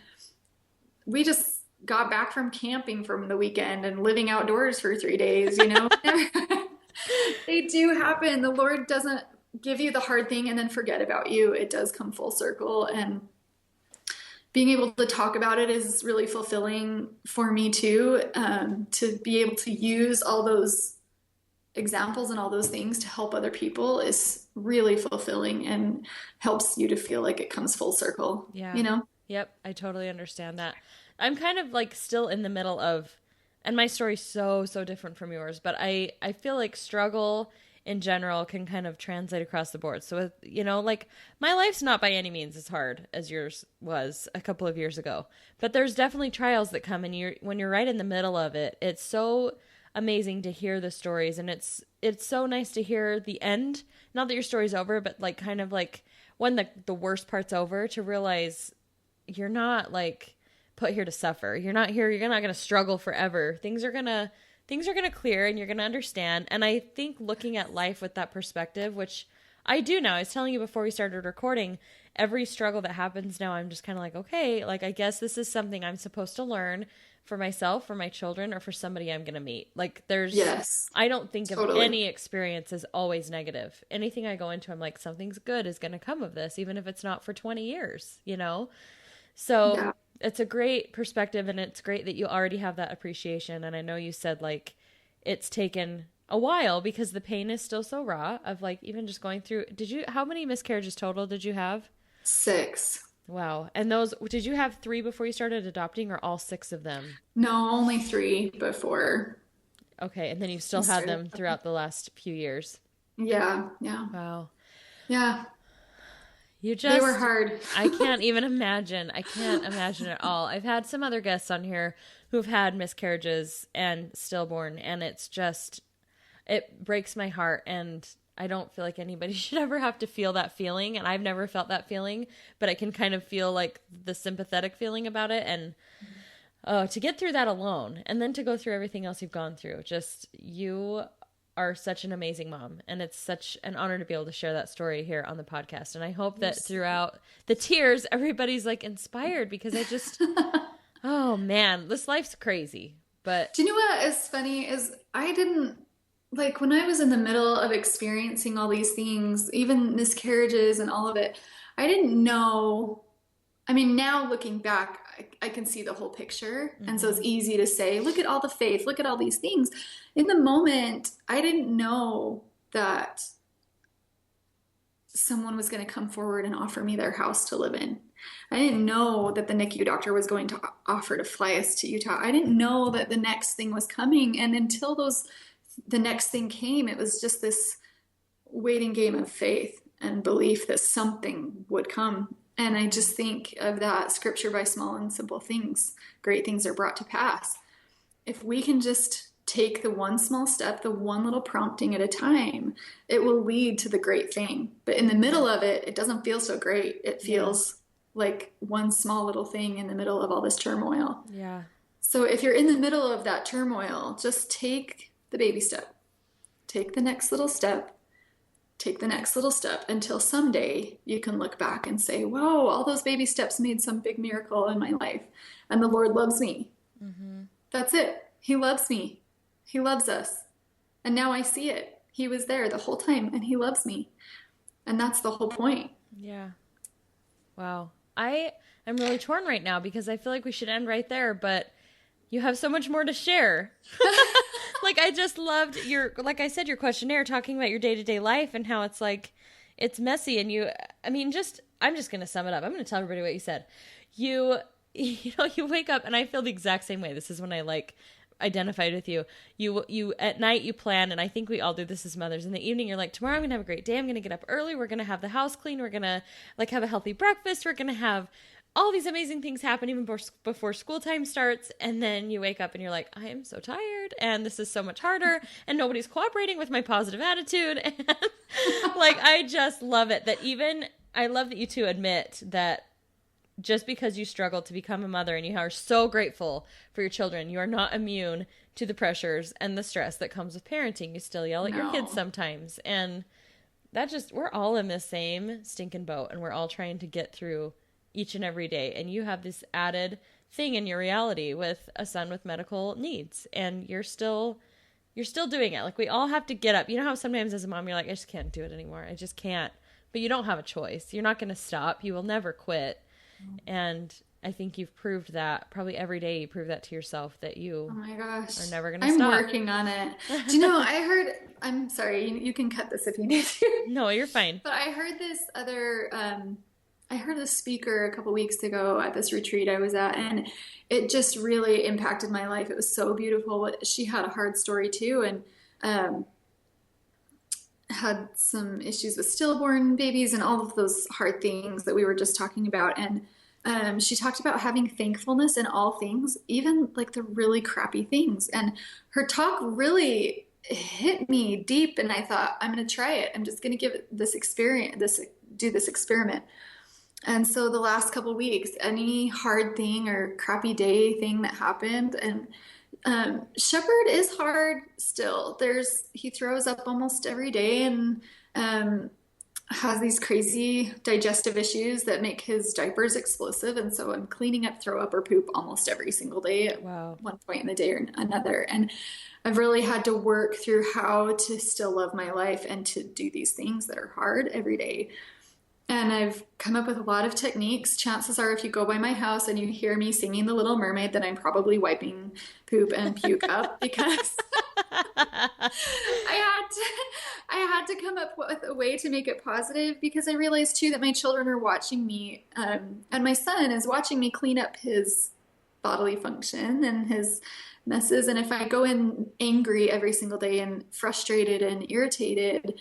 we just got back from camping from the weekend and living outdoors for 3 days, They do happen. The Lord doesn't give you the hard thing and then forget about you. It does come full circle, and being able to talk about it is really fulfilling for me too. To be able to use all those examples and all those things to help other people is really fulfilling and helps you to feel like it comes full circle. Yeah. Yep. I totally understand that. I'm kind of like still in the middle of, and my story's so different from yours, but I feel like struggle in general can kind of translate across the board. So, like, my life's not by any means as hard as yours was a couple of years ago, but there's definitely trials that come, and when you're right in the middle of it, it's so amazing to hear the stories, and it's so nice to hear the end. Not that your story's over, but like kind of like when the worst part's over, to realize you're not like put here to suffer. You're not going to struggle forever. Things are going to clear and you're going to understand. And I think looking at life with that perspective, which I do now, I was telling you before we started recording, every struggle that happens now, I'm just kind of like, okay, like, I guess this is something I'm supposed to learn for myself, for my children, or for somebody I'm going to meet. Like, I don't think of any experience as always negative. Anything I go into, I'm like, something's good is going to come of this, even if it's not for 20 years, So yeah. It's a great perspective, and it's great that you already have that appreciation. And I know you said like it's taken a while because the pain is still so raw of like even just going through. How many miscarriages total did you have? 6. Wow. And did you have 3 before you started adopting, or all 6 of them? No, only 3 before. Okay. And then you've still had them throughout the last few years. Yeah. Yeah. Wow. Yeah. They were hard. I can't even imagine. I can't imagine at all. I've had some other guests on here who've had miscarriages and stillborn, and it breaks my heart, and I don't feel like anybody should ever have to feel that feeling, and I've never felt that feeling, but I can kind of feel like the sympathetic feeling about it, and to get through that alone, and then to go through everything else you've gone through, you are such an amazing mom, and it's such an honor to be able to share that story here on the podcast. And I hope that throughout the tears, everybody's like inspired, because I just, oh man, this life's crazy. But do you know what is funny is I didn't, like, when I was in the middle of experiencing all these things, even miscarriages and all of it, I didn't know. I mean, now looking back, I can see the whole picture. Mm-hmm. And so it's easy to say, look at all the faith, look at all these things. In the moment, I didn't know that someone was going to come forward and offer me their house to live in. I didn't know that the NICU doctor was going to offer to fly us to Utah. I didn't know that the next thing was coming. And until the next thing came, it was just this waiting game of faith and belief that something would come. And I just think of that scripture, by small and simple things, great things are brought to pass. If we can just take the one small step, the one little prompting at a time, it will lead to the great thing. But in the middle of it, it doesn't feel so great. It feels like one small little thing in the middle of all this turmoil. Yeah. So if you're in the middle of that turmoil, just take the baby step, take the next little step, take the next little step until someday you can look back and say, whoa, all those baby steps made some big miracle in my life. And the Lord loves me. Mm-hmm. That's it. He loves me. He loves us. And now I see it. He was there the whole time and he loves me. And that's the whole point. Yeah. Wow. I am really torn right now because I feel like we should end right there, but you have so much more to share. Like, I just loved like I said, your questionnaire talking about your day-to-day life and how it's like, it's messy. And I'm just going to sum it up. I'm going to tell everybody what you said. You wake up, and I feel the exact same way. This is when I identified with you. You at night you plan, and I think we all do this as mothers. In the evening, you're like, tomorrow I'm going to have a great day. I'm going to get up early. We're going to have the house clean. We're going to have a healthy breakfast. We're going to have all these amazing things happen even before school time starts. And then you wake up and you're like, I am so tired and this is so much harder and nobody's cooperating with my positive attitude. And I just love it I love that you two admit that just because you struggled to become a mother and you are so grateful for your children, you are not immune to the pressures and the stress that comes with parenting. You still yell at your kids sometimes. And we're all in the same stinking boat and we're all trying to get through each and every day. And you have this added thing in your reality with a son with medical needs and you're still doing it. Like, we all have to get up. You know how sometimes as a mom, you're like, I just can't do it anymore. I just can't, but you don't have a choice. You're not going to stop. You will never quit. And I think you've proved that probably every day. You prove that to yourself that you oh my gosh, are never going to stop. I'm working on it. Do you know, I'm sorry, you can cut this if you need to. No, you're fine. But I heard I heard a speaker a couple weeks ago at this retreat I was at, and it just really impacted my life. It was so beautiful. She had a hard story too, and had some issues with stillborn babies and all of those hard things that we were just talking about. And she talked about having thankfulness in all things, even like the really crappy things. And her talk really hit me deep. And I thought, I'm going to try it. I'm just going to give it this do this experiment. And so the last couple of weeks, any hard thing or crappy day thing that happened, and Shepherd is hard still. He throws up almost every day and has these crazy digestive issues that make his diapers explosive. And so I'm cleaning up throw up or poop almost every single day at one point in the day or another. And I've really had to work through how to still love my life and to do these things that are hard every day. And I've come up with a lot of techniques. Chances are if you go by my house and you hear me singing The Little Mermaid, then I'm probably wiping poop and puke up because I had to come up with a way to make it positive, because I realized too that my children are watching me, and my son is watching me clean up his bodily function and his messes. And if I go in angry every single day and frustrated and irritated,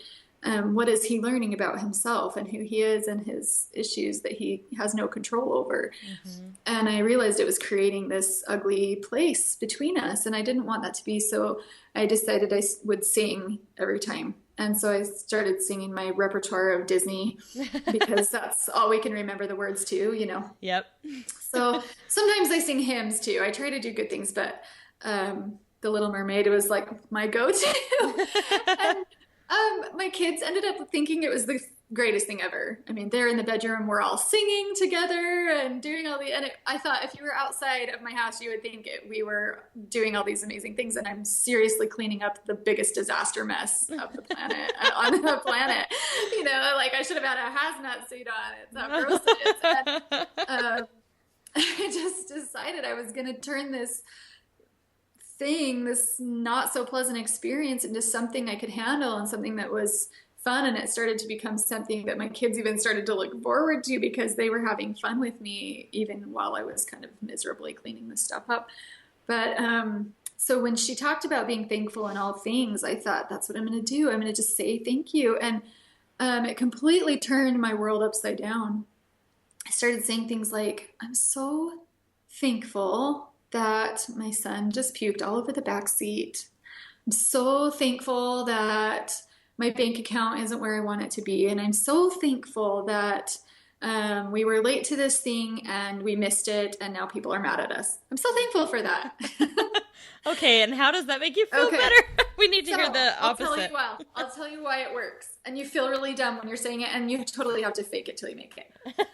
what is he learning about himself and who he is and his issues that he has no control over? Mm-hmm. And I realized it was creating this ugly place between us, and I didn't want that to be. So I decided I would sing every time. And so I started singing my repertoire of Disney because that's all we can remember the words to, you know? Yep. So sometimes I sing hymns too. I try to do good things, but The Little Mermaid was like my go-to. And my kids ended up thinking it was the greatest thing ever. I mean, they're in the bedroom, we're all singing together and doing I thought if you were outside of my house, you would think we were doing all these amazing things. And I'm seriously cleaning up the biggest disaster mess of the planet, on the planet. You know, like I should have had a hazmat suit on. It's how gross it is. And, I just decided I was going to turn this not so pleasant experience into something I could handle and something that was fun. And it started to become something that my kids even started to look forward to because they were having fun with me, even while I was kind of miserably cleaning this stuff up. But, so when she talked about being thankful in all things, I thought that's what I'm going to do. I'm going to just say thank you. And, it completely turned my world upside down. I started saying things like, I'm so thankful that my son just puked all over the back seat. I'm so thankful that my bank account isn't where I want it to be. And I'm so thankful that We were late to this thing and we missed it, and now people are mad at us. I'm so thankful for that. Okay, and how does that make you feel better? We need to hear the opposite. I'll tell you why it works. And you feel really dumb when you're saying it, and you totally have to fake it till you make it.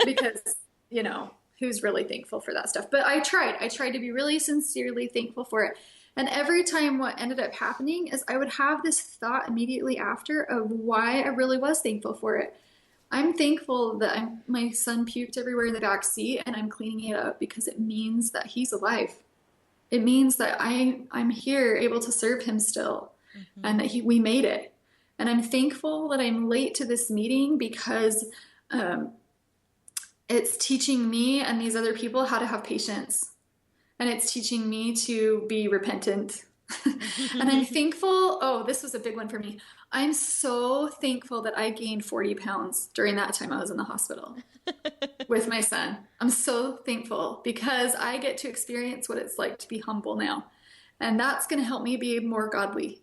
Because, you know, who's really thankful for that stuff? But I tried to be really sincerely thankful for it. And every time what ended up happening is I would have this thought immediately after of why I really was thankful for it. I'm thankful that my son puked everywhere in the back seat and I'm cleaning it up because it means that he's alive. It means that I'm here able to serve him still, and that we made it. And I'm thankful that I'm late to this meeting because it's teaching me and these other people how to have patience. And it's teaching me to be repentant. And I'm thankful. Oh, this was a big one for me. I'm so thankful that I gained 40 pounds during that time I was in the hospital with my son. I'm so thankful because I get to experience what it's like to be humble now. And that's going to help me be more godly.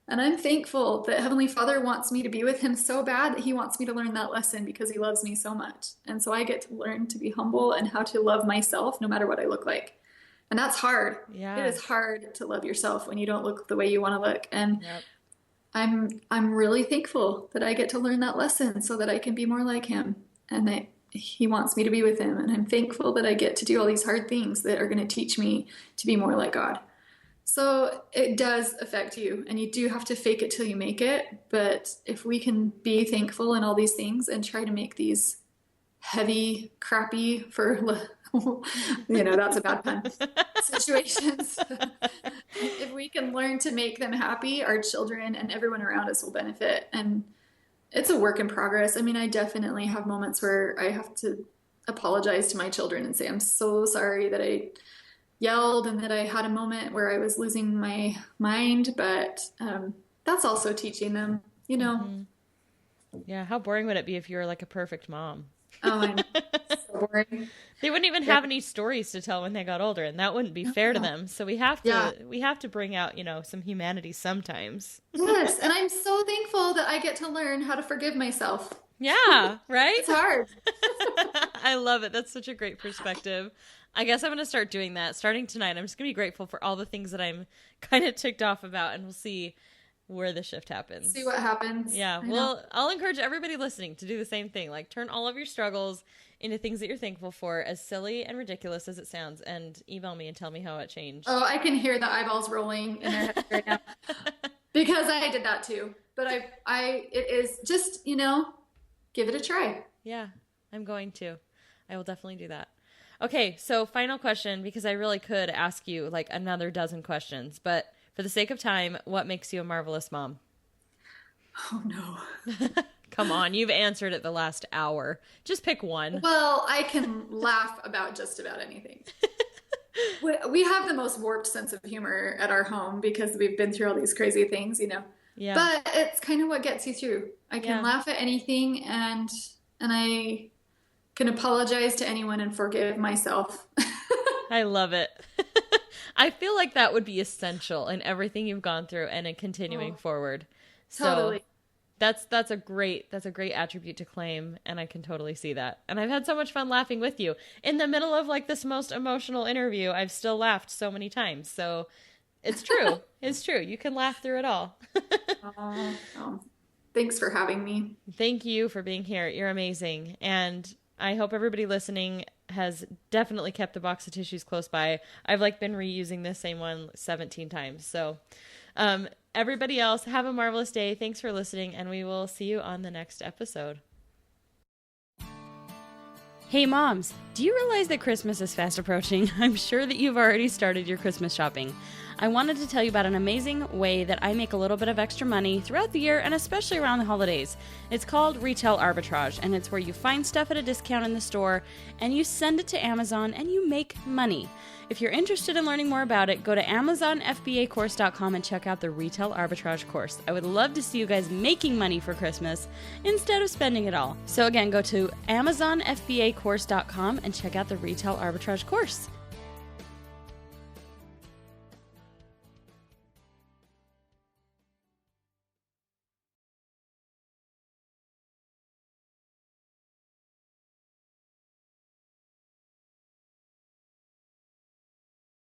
And I'm thankful that Heavenly Father wants me to be with him so bad that he wants me to learn that lesson because he loves me so much. And so I get to learn to be humble and how to love myself no matter what I look like. And that's hard. Yeah. It is hard to love yourself when you don't look the way you want to look. And I'm really thankful that I get to learn that lesson so that I can be more like him and that he wants me to be with him. And I'm thankful that I get to do all these hard things that are going to teach me to be more like God. So it does affect you, and you do have to fake it till you make it. But if we can be thankful in all these things and try to make these heavy, crappy, that's a bad pun, situations, if we can learn to make them happy, our children and everyone around us will benefit. And it's a work in progress. I mean, I definitely have moments where I have to apologize to my children and say, I'm so sorry that I yelled and that I had a moment where I was losing my mind, but that's also teaching them, Yeah, how boring would it be if you were like a perfect mom? Oh, I know. So boring. They wouldn't even have any stories to tell when they got older, and that wouldn't be fair to them. So we have to bring out, some humanity sometimes. Yes, and I'm so thankful that I get to learn how to forgive myself. Yeah, right? It's hard. I love it. That's such a great perspective. I guess I'm going to start doing that. Starting tonight, I'm just going to be grateful for all the things that I'm kind of ticked off about, and we'll see where the shift happens. See what happens. Yeah. Well, I'll encourage everybody listening to do the same thing. Like, turn all of your struggles into things that you're thankful for, as silly and ridiculous as it sounds, and email me and tell me how it changed. Oh, I can hear the eyeballs rolling in their head right now. Because I did that too. But it is just, give it a try. Yeah, I'm going to. I will definitely do that. Okay, so final question, because I really could ask you like another dozen questions, but for the sake of time, what makes you a marvelous mom? Oh, no. Come on, you've answered it the last hour. Just pick one. Well, I can laugh about just about anything. We have the most warped sense of humor at our home because we've been through all these crazy things, Yeah. But it's kind of what gets you through. I can laugh at anything, and I can apologize to anyone and forgive myself. I love it. I feel like that would be essential in everything you've gone through and in continuing forward. Totally. So that's a great attribute to claim, and I can totally see that. And I've had so much fun laughing with you. In the middle of like this most emotional interview, I've still laughed so many times. So it's true. It's true. You can laugh through it all. Thanks for having me. Thank you for being here. You're amazing. And I hope everybody listening has definitely kept the box of tissues close by. I've been reusing this same one 17 times. So everybody else, have a marvelous day. Thanks for listening, and we will see you on the next episode. Hey moms, do you realize that Christmas is fast approaching? I'm sure that you've already started your Christmas shopping. I wanted to tell you about an amazing way that I make a little bit of extra money throughout the year and especially around the holidays. It's called retail arbitrage, and it's where you find stuff at a discount in the store and you send it to Amazon and you make money. If you're interested in learning more about it, go to AmazonFBAcourse.com and check out the retail arbitrage course. I would love to see you guys making money for Christmas instead of spending it all. So again, go to AmazonFBAcourse.com and check out the retail arbitrage course.